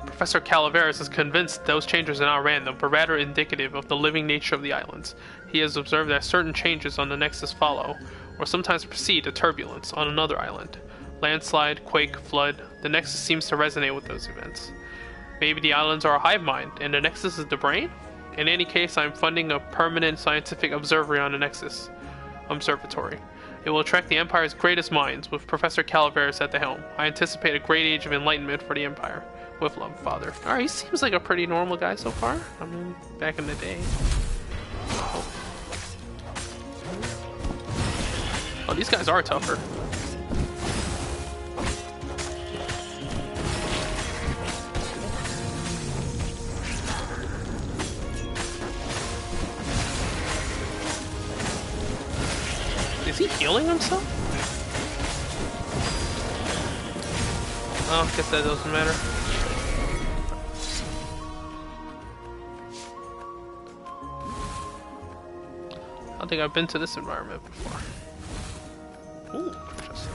Professor Calaveras is convinced those changes are not random, but rather indicative of the living nature of the islands. He has observed that certain changes on the Nexus follow, or sometimes precede a turbulence on another island. Landslide, quake, flood, the Nexus seems to resonate with those events. Maybe the islands are a hive mind, and the Nexus is the brain? In any case, I am funding a permanent scientific observatory on the Nexus. It will attract the Empire's greatest minds, with Professor Calaveras at the helm. I anticipate a great age of enlightenment for the Empire. With love, Father. Alright, he seems like a pretty normal guy so far. I mean, back in the day. Oh, these guys are tougher. Is he healing himself? Oh, I guess that doesn't matter. I don't think I've been to this environment before. Ooh, interesting.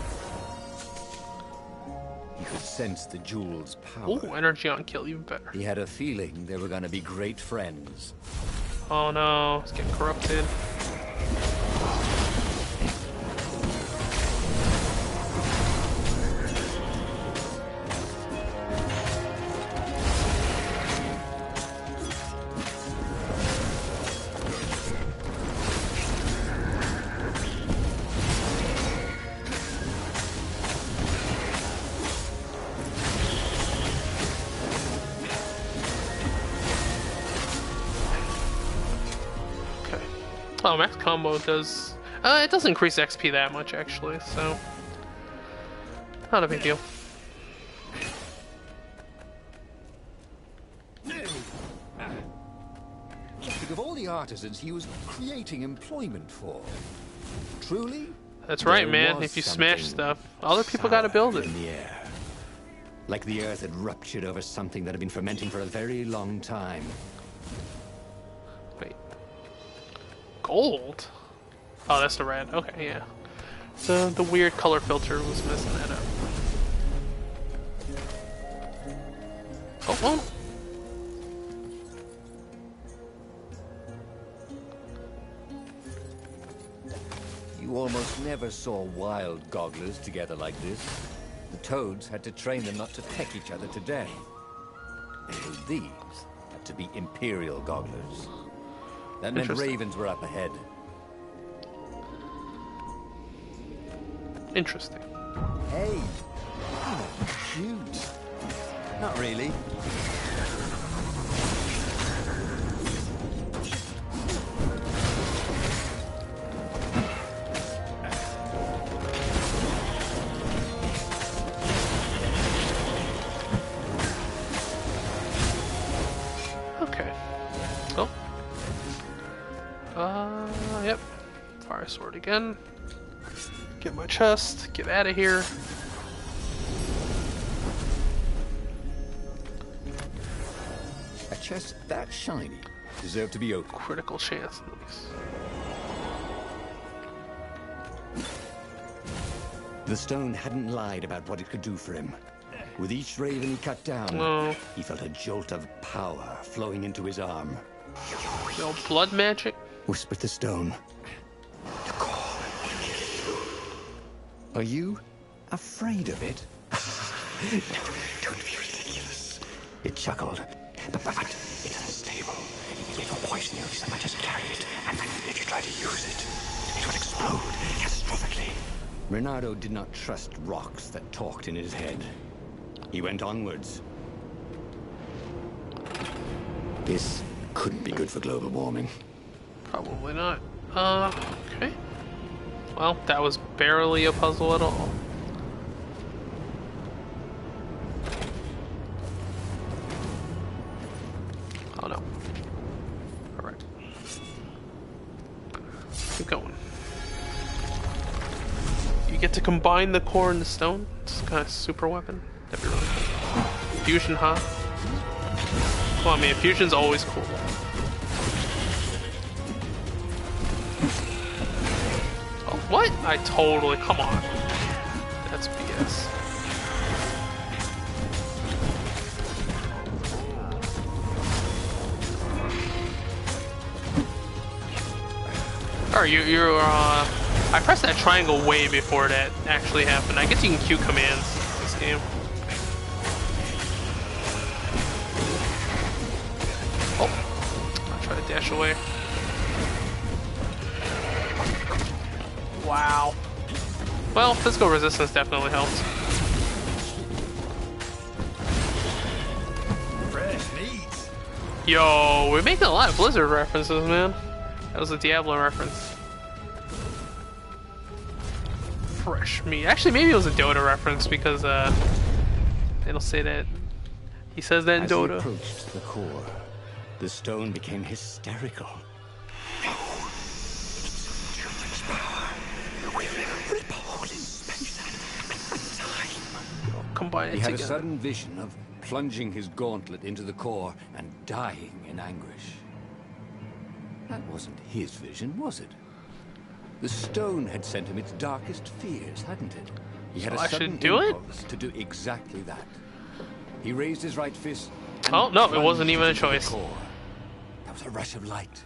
He could sense the jewel's power. Ooh, energy on kill, even better. He had a feeling they were going to be great friends. Oh no, it's getting corrupted. Oh, max combo does... it doesn't increase XP that much, actually, so... Not a big deal. Think of all the artisans he was creating employment for. Truly? That's right, man. If you smash stuff, other people gotta build it. In the air. Like the earth had ruptured over something that had been fermenting for a very long time. Wait. Gold? Oh, that's the red. Okay, yeah. The weird color filter was messing that up. Oh, well. You almost never saw wild gogglers together like this. The toads had to train them not to peck each other to death. And these had to be imperial gogglers. That meant ravens were up ahead. Interesting. Hey, cute. Not really. Okay. Oh. Yep. Fire sword again. Get my chest. Get out of here. A chest that shiny deserved to be opened. Critical chance. Nice. The stone hadn't lied about what it could do for him. With each raven he cut down, No. he felt a jolt of power flowing into his arm. No blood magic? Whispered the stone. The core will kill you. Are you afraid of it? No, don't be ridiculous. It chuckled. But it's unstable. It will poison you so much as carry it, and then if you try to use it, it will explode catastrophically. Renato did not trust rocks that talked in his head. He went onwards. This couldn't be good for global warming. Probably not. Okay. Well, that was barely a puzzle at all. Oh no. Alright. Keep going. You get to combine the core and the stone. It's kind of super weapon. That'd be really cool. Fusion, huh? Come on, man. Fusion's always cool. Oh, what? I totally... Come on. That's BS. Alright, you're, I pressed that triangle way before that actually happened. I guess you can queue commands in this game. Oh, I'll try to dash away. Wow. Well, physical resistance definitely helps. Fresh meat. Yo, we're making a lot of Blizzard references, man. That was a Diablo reference. Fresh meat. Actually, maybe it was a Dota reference because they don't say that. He says that in As Dota. he approached the core, the stone became hysterical. No, it's too much power. We'll rip a hole in space and time. Combine it He had a together. sudden vision of plunging his gauntlet into the core and dying in anguish. That wasn't his vision, was it? The stone had sent him its darkest fears, hadn't it? He had So a I should sudden do it? impulse to do exactly that. He raised his right fist. And Oh, no, it wasn't plunged even a into the choice. core. There was a rush of light.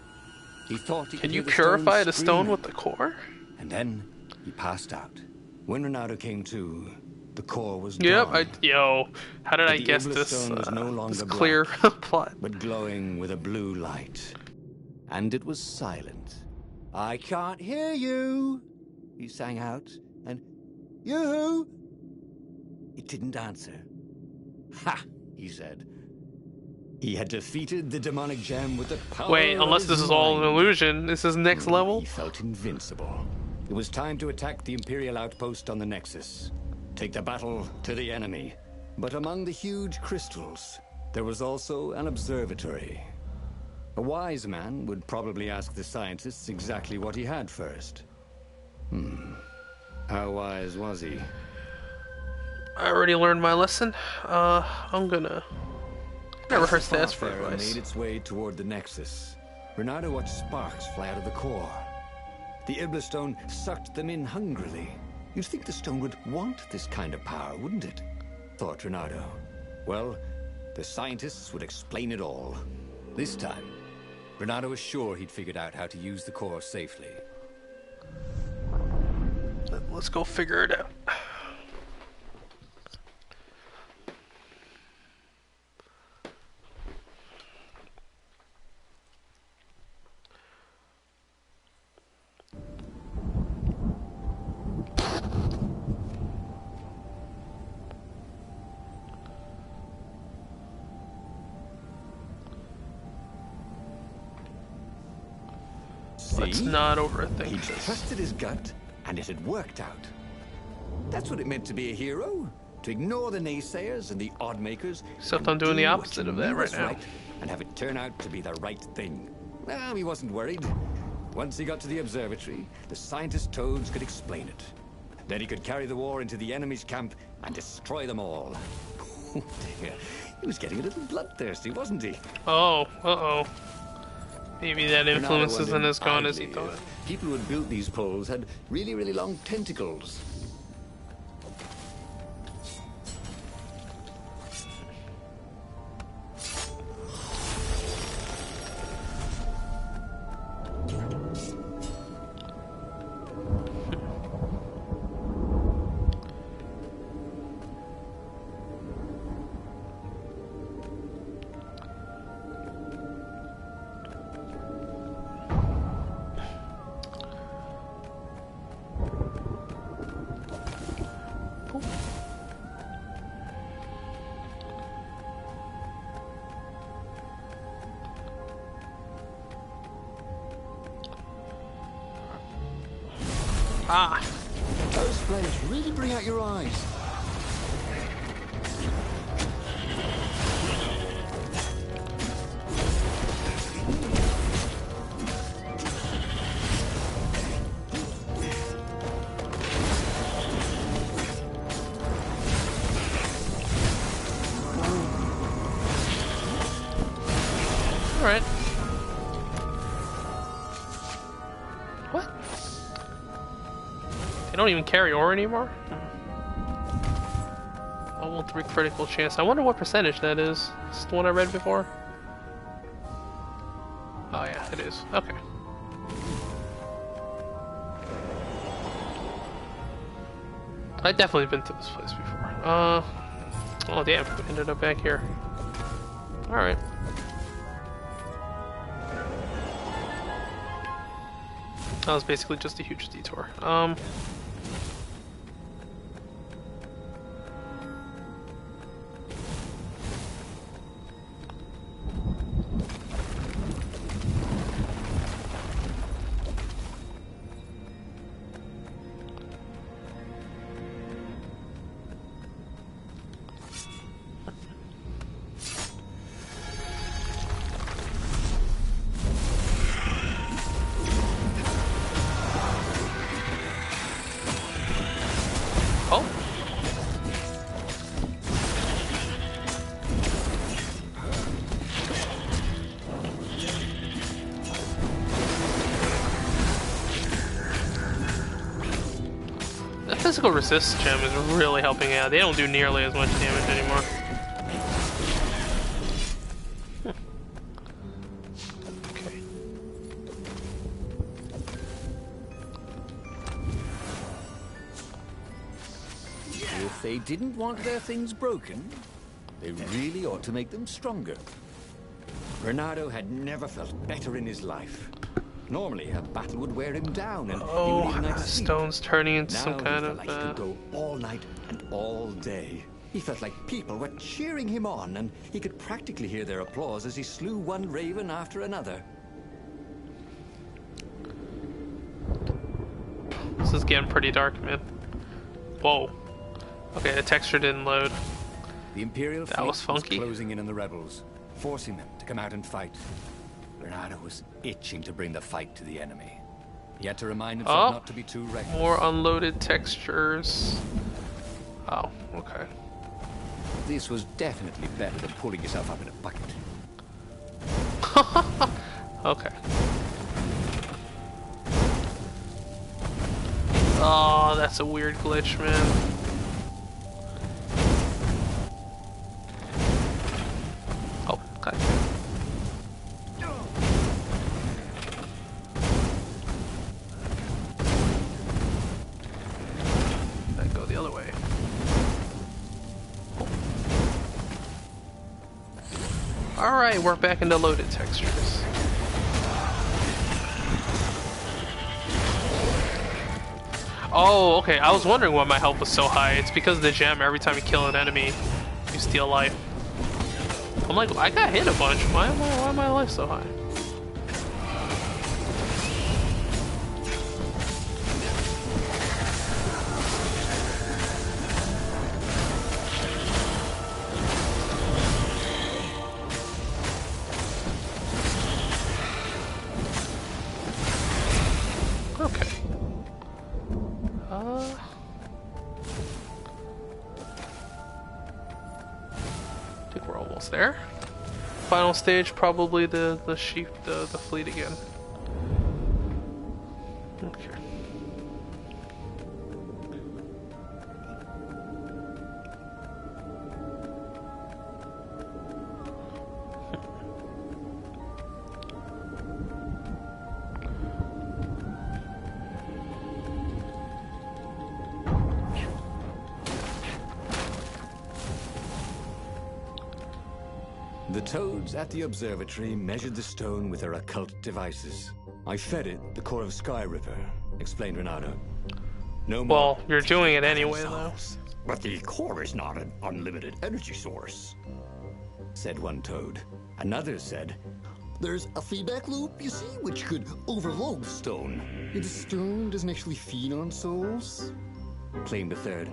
He thought he Can could you hear the purify the scream. stone with the core? And then he passed out. When Renato came to, the core was Yep. gone, Yo, how did But I the guess Iblis this? Stone was no longer This black. clear plot. but glowing with a blue light. And it was silent. I can't hear you, he sang out, and you. It didn't answer. Ha, he said. He had defeated the demonic gem with the power Wait, of unless his this is all an mind. illusion. This is next level? He felt invincible. It was time to attack the Imperial outpost on the Nexus. Take the battle to the enemy. But among the huge crystals, there was also an observatory. A wise man would probably ask the scientists exactly what he had first. How wise was he? I already learned my lesson. I'm gonna... Never hurts to ask for Farfarer advice. made its way toward the Nexus. Renato watched sparks fly out of the core. The Iblis Stone sucked them in hungrily. You'd think the stone would want this kind of power, wouldn't it? Thought Renato. Well, the scientists would explain it all. This time, Renato was sure he'd figured out how to use the core safely. Let's go figure it out. Let's See? not overthink He this. trusted his gut, and it had worked out. That's what it meant to be a hero. To ignore the naysayers and the odd makers. Except and I'm doing do the what opposite you of that knew right was now. right, and have it turn out to be the right thing. Well, he wasn't worried. Once he got to the observatory, the scientist toads could explain it. Then he could carry the war into the enemy's camp and destroy them all. Oh dear. He was getting a little bloodthirsty, wasn't he? Oh, uh-oh. Maybe that Renato influence isn't wondered as gone as he idly thought. if people who had built these poles had really, really long tentacles. Ah! Those flames really bring out your eyes. Alright. What? They don't even carry ore anymore? Level 3 critical chance. I wonder what percentage that is. It's the one I read before. Oh yeah, it is. Okay. I've definitely been to this place before. Oh damn, we ended up back here. Alright. That was basically just a huge detour. Oh. The physical resist gem is really helping out. They don't do nearly as much damage anymore. Okay. If they didn't want their things broken, they really ought to make them stronger. Renato had never felt better in his life. Normally, a battle would wear him down, and he would Oh, even the stone's turning into some kind of. He could go all night and all day. He felt like people were cheering him on, and he could practically hear their applause as he slew one raven after another. This is getting pretty dark, man. Whoa. Okay, the texture didn't load. The Imperial That fleet was funky. closing in on the rebels, forcing them to come out and fight. Renato was itching to bring the fight to the enemy. He had to remind himself not to be too reckless. More unloaded textures. Oh, okay. This was definitely better than pulling yourself up in a bucket. Okay. Oh, that's a weird glitch, man. Oh, okay. I'd go the other way. Alright, we're back into loaded textures. Oh, okay. I was wondering why my health was so high. It's because of the gem. Every time you kill an enemy, you steal life. I'm like, I got hit a bunch. Why am my life so high? Okay. I think we're almost there. Final stage, probably the fleet again. Okay. The toads at the observatory measured the stone with their occult devices. I fed it the core of Skyripper, explained Renato. No more. Well, you're doing it anyway, though. But the core is not an unlimited energy source, said one toad. Another said, There's a feedback loop, you see, which could overload the stone. The stone doesn't actually feed on souls. Claimed a third.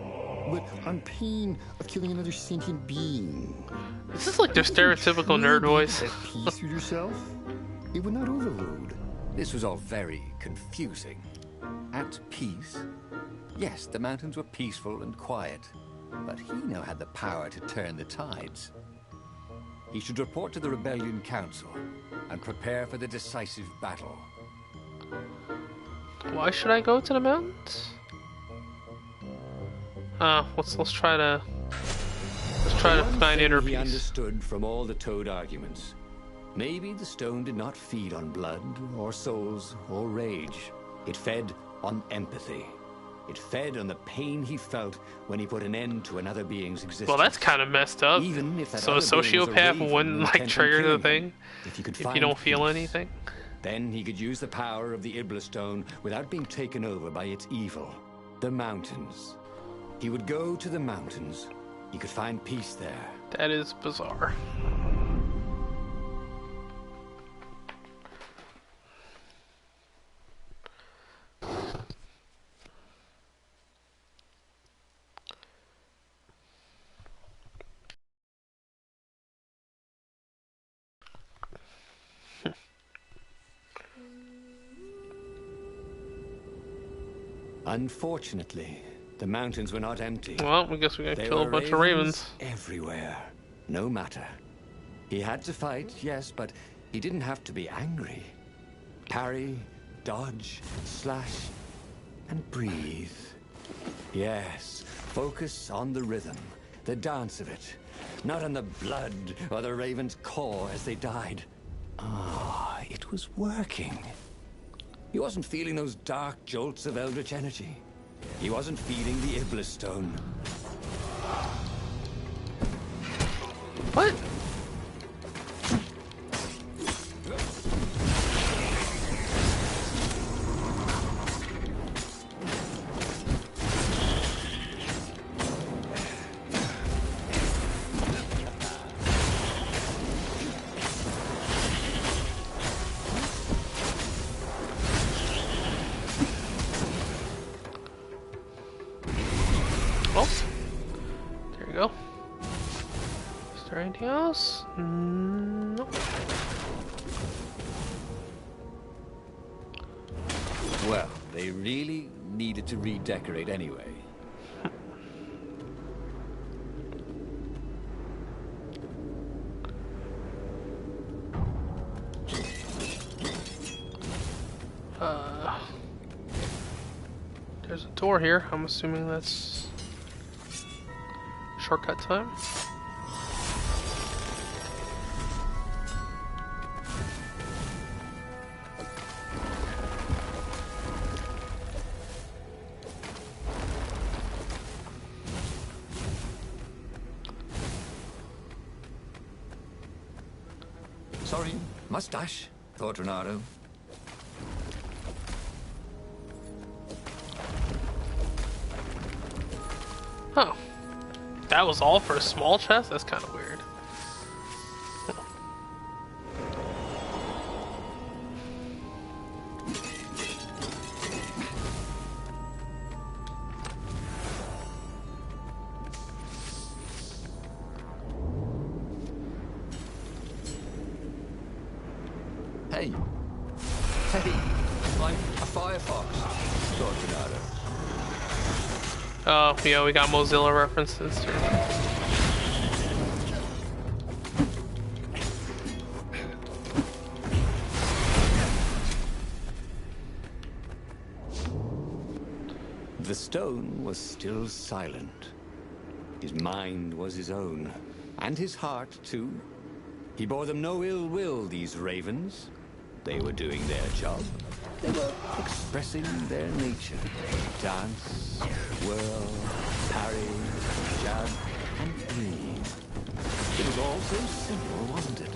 But on pain of killing another sentient being. Is this like their stereotypical nerd voice? At peace with yourself, it would not overload. This was all very confusing. At peace? Yes, the mountains were peaceful and quiet, but he now had the power to turn the tides. He should report to the Rebellion Council and prepare for the decisive battle. Why should I go to the mountains? Let's try to find inner He peace. understood from all the Toad arguments. Maybe the stone did not feed on blood, or souls, or rage. It fed on empathy. It fed on the pain he felt when he put an end to another being's existence. Well, that's kind of messed up. Even if that So a other being was sociopath raven wouldn't like intent on trigger the killing thing him, if if you don't feel anything. Then he could use the power of the Iblis Stone without being taken over by its evil. The mountains. He would go to the mountains. He could find peace there. That is bizarre. Unfortunately, the mountains were not empty. Well, I guess we gotta There kill a were bunch of ravens. everywhere. No matter. He had to fight, yes, but he didn't have to be angry. Parry, dodge, slash, and breathe. Yes, focus on the rhythm, the dance of it, not on the blood or the raven's core as they died. Ah, it was working. He wasn't feeling those dark jolts of eldritch energy. He wasn't feeding the Iblis Stone. What? Oh, there you go. Is there anything else? Nope. Well, they really needed to redecorate anyway. There's a door here. I'm assuming that's shortcut time. Sorry, mustache, thought Renato. Oh. That was all for a small chest? That's kind of weird. Hey. Hey, I'm a firefox, thought Renato. Oh, yeah, we got Mozilla references too. The stone was still silent. His mind was his own, and his heart too. He bore them no ill will, these ravens. They were doing their job. They were expressing their nature. Dance, whirl, parry, jab, and dream. It was all so simple, wasn't it?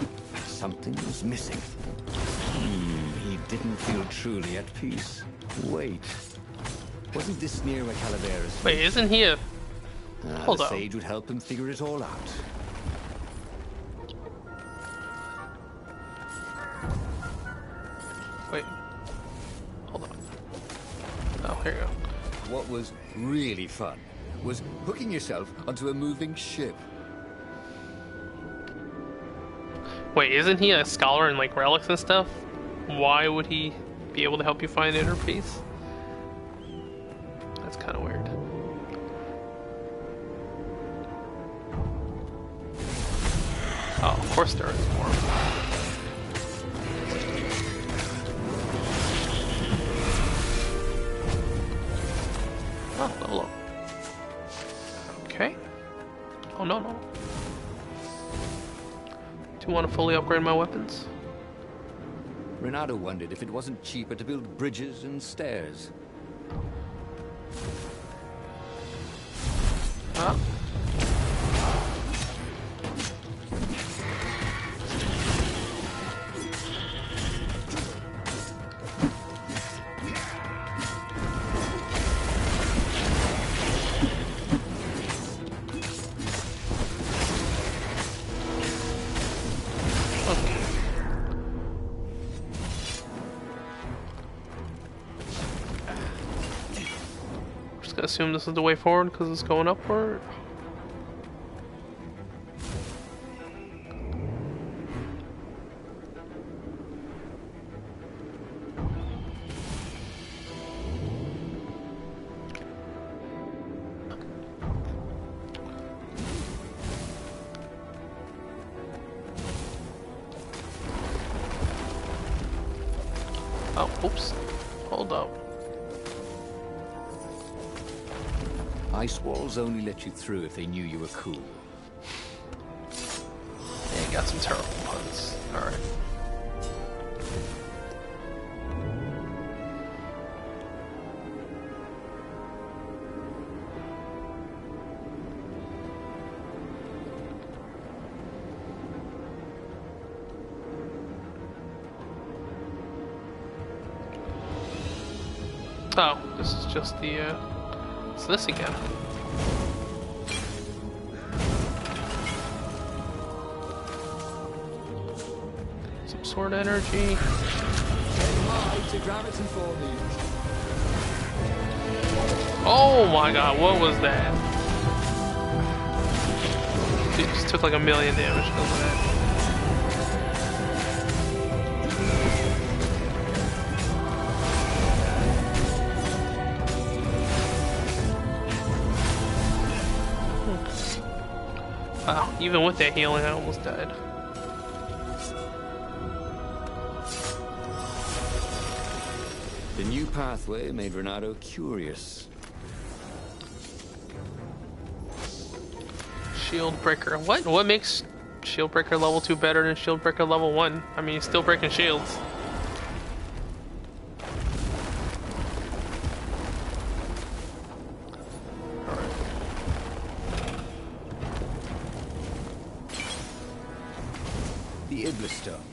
Something was missing. He didn't feel truly at peace. Wait. Wasn't this near where Calaveras? Wait, isn't he a... Hold the up. sage would help him figure it all out. Wait. Hold on. Oh, here you go. What was really fun was hooking yourself onto a moving ship. Wait, isn't he a scholar in like relics and stuff? Why would he be able to help you find inner peace? That's kind of weird. Oh, of course there is more. Oh, level up. Okay. Oh, no, no. Do you want to fully upgrade my weapons? Renato wondered if it wasn't cheaper to build bridges and stairs. Ah. Assume this is the way forward because it's going upward. Oh, oops. Hold up. Ice walls only let you through if they knew you were cool. Yeah, got some terrible puns. Alright. Oh, this is just the, it's this again. Some sword energy. Oh my god, what was that? Dude just took like 1,000,000 damage because of that. Wow, even with that healing, I almost died. The new pathway made Renato curious. Shield breaker. What? What makes shield breaker level 2 better than shield breaker level 1? I mean, he's still breaking shields. The Iblis Stone,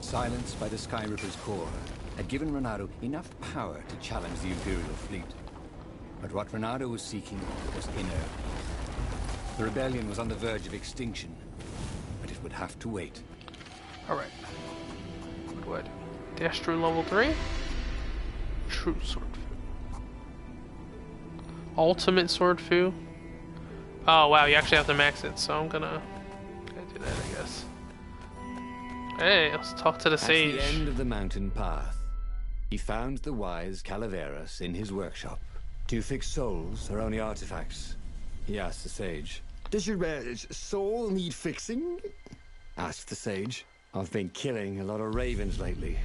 silenced by the Skyripper's core, had given Renato enough power to challenge the Imperial fleet. But what Renato was seeking was inner. The rebellion was on the verge of extinction, but it would have to wait. Alright. What? Dash through level 3? True sword fu. Ultimate sword fu. Oh wow, you actually have to max it, so I'm gonna do that, I guess. Hey, let's talk to the sage. At the end of the mountain path, he found the wise Calaveras in his workshop. To fix souls or only artifacts? He asked the sage. Does your soul need fixing? Asked the sage. I've been killing a lot of ravens lately,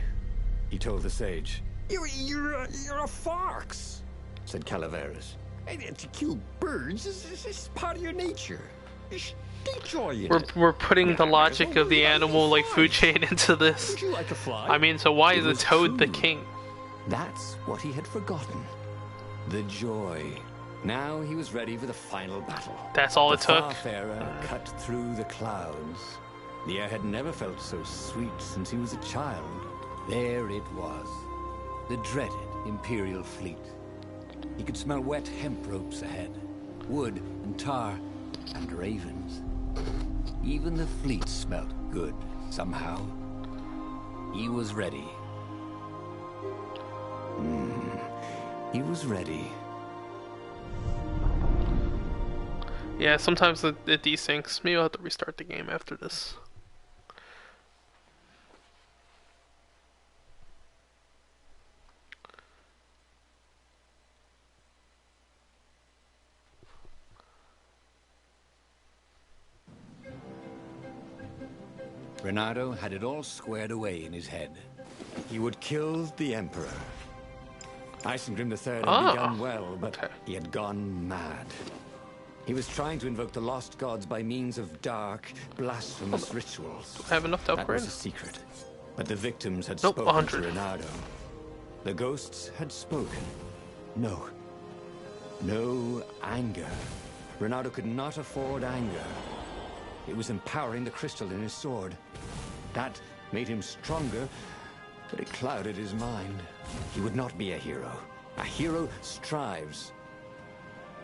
he told the sage. You're a fox, said Calaveras. and to kill birds is part of your nature. You should enjoy it. We're putting the logic of the animal like food chain into this. Would you like a fly? I mean, so why is a was toad the true. king? That's what he had forgotten. The joy. Now he was ready for the final battle. That's all The it took. Farfarer cut through the clouds. The air had never felt so sweet since he was a child. There it was. The dreaded Imperial fleet. He could smell wet hemp ropes ahead. Wood and tar and ravens. Even the fleet smelt good, somehow. He was ready. He was ready. Yeah, sometimes it desyncs. Maybe I'll have to restart the game after this. Renato had it all squared away in his head. He would kill the Emperor. Isengrim III had begun well, but he had gone mad. He was trying to invoke the lost gods by means of dark, blasphemous rituals. I have enough to upgrade? That was a secret. But the victims had Nope, spoken 100. to Renato. The ghosts had spoken. No. No anger. Renato could not afford anger. It was empowering the crystal in his sword. That made him stronger, but it clouded his mind. He would not be a hero. A hero strives.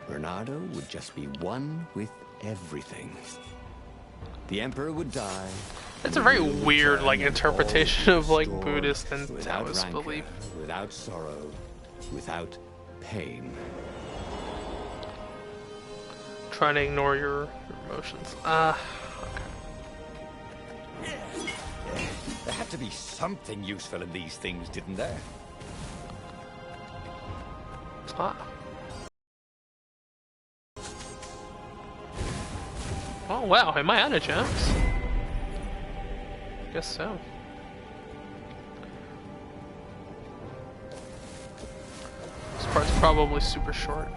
Renato would just be one with everything. The Emperor would die. It's a very weird, like, interpretation of, like, Buddhist and Taoist rancor, belief. Without sorrow, without pain. Trying to ignore your emotions. There had to be something useful in these things, didn't there? Oh wow, am I out of gems? Guess so. This part's probably super short.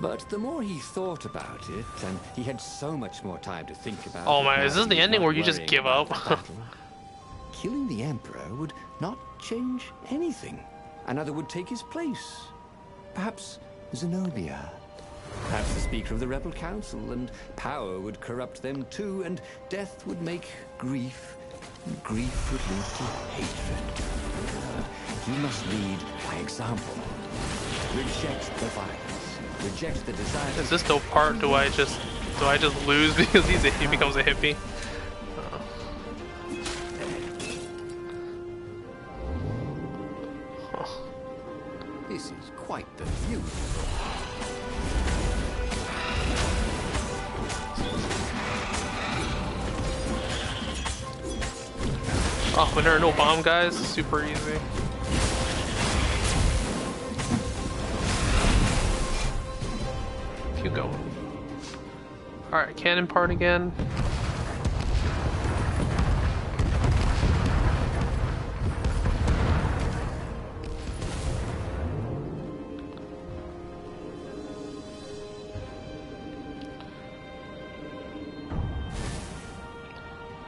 But the more he thought about it, and he had so much more time to think about Oh it, man, now is this he the was ending not where you just worrying give about up? the battle. Killing the Emperor would not change anything. Another would take his place. Perhaps Zenobia. Perhaps the Speaker of the Rebel Council, and power would corrupt them too, and death would make grief, and grief would lead to hatred. But he must lead by example. Reject the violence. Reject the desire. Is this the part? Do I just lose because he becomes a hippie? This is quite the view. Oh, when there are no bomb guys, super easy. Keep going. Alright, cannon part again.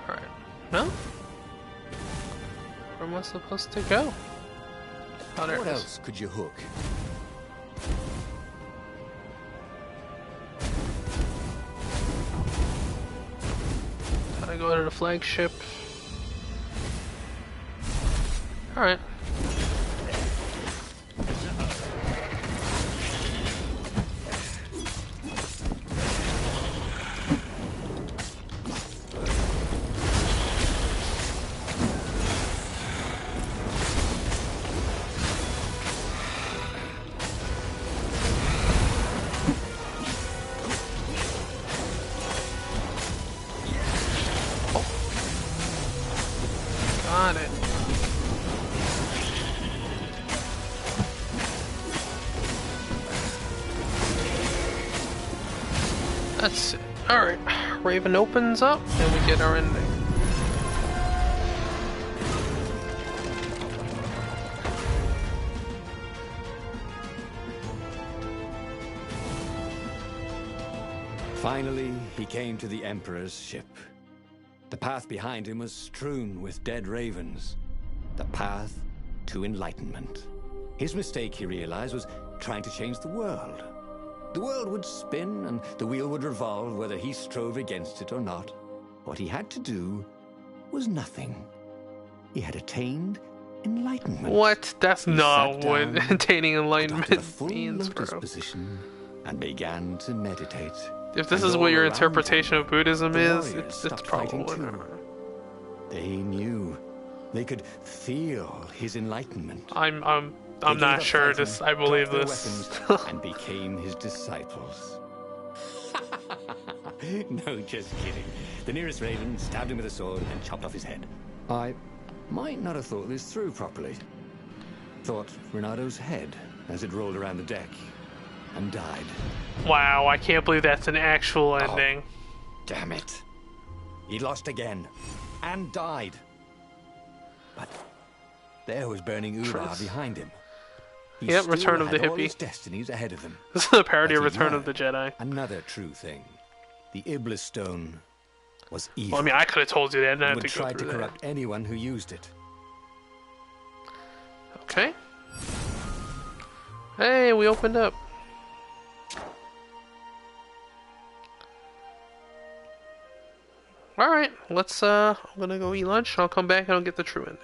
Alright. No? Where am I supposed to go? Oh, there What it is. else could you hook? Gotta go to the flagship. Alright. Got it. That's it. Alright. Raven opens up and we get our ending. Finally, he came to the Emperor's ship. The path behind him was strewn with dead ravens. The path to enlightenment. His mistake, he realized, was trying to change the world. The world would spin and the wheel would revolve whether he strove against it or not. What he had to do was nothing. He had attained enlightenment. What? That's He not sat what down, attaining adopted a enlightenment full means, lotus bro. position, and began to meditate. If this And is what all your around interpretation of Buddhism the is, warriors it's stopped fighting probably too. They knew. They could feel his enlightenment. I'm They gave not up sure. fighting, This I believe dropped their this. weapons, and became his disciples. No, just kidding. The nearest raven stabbed him with a sword and chopped off his head. I might not have thought this through properly. Thought Renado's head as it rolled around the deck and died. Wow, I can't believe that's an actual ending. Damn it. He lost again and died. But there was burning Ubar behind him. He Yep, still Return of the had all Hippie. his destinies ahead of him. This is a parody of But he Return of the learned Jedi. Another true thing. The Iblis Stone was evil. Well, I mean, I could have told you that, and I It had would to go try to through that. corrupt anyone who used it. Okay. Hey, we opened up. Alright, let's, I'm gonna go eat lunch. I'll come back and I'll get the true ending.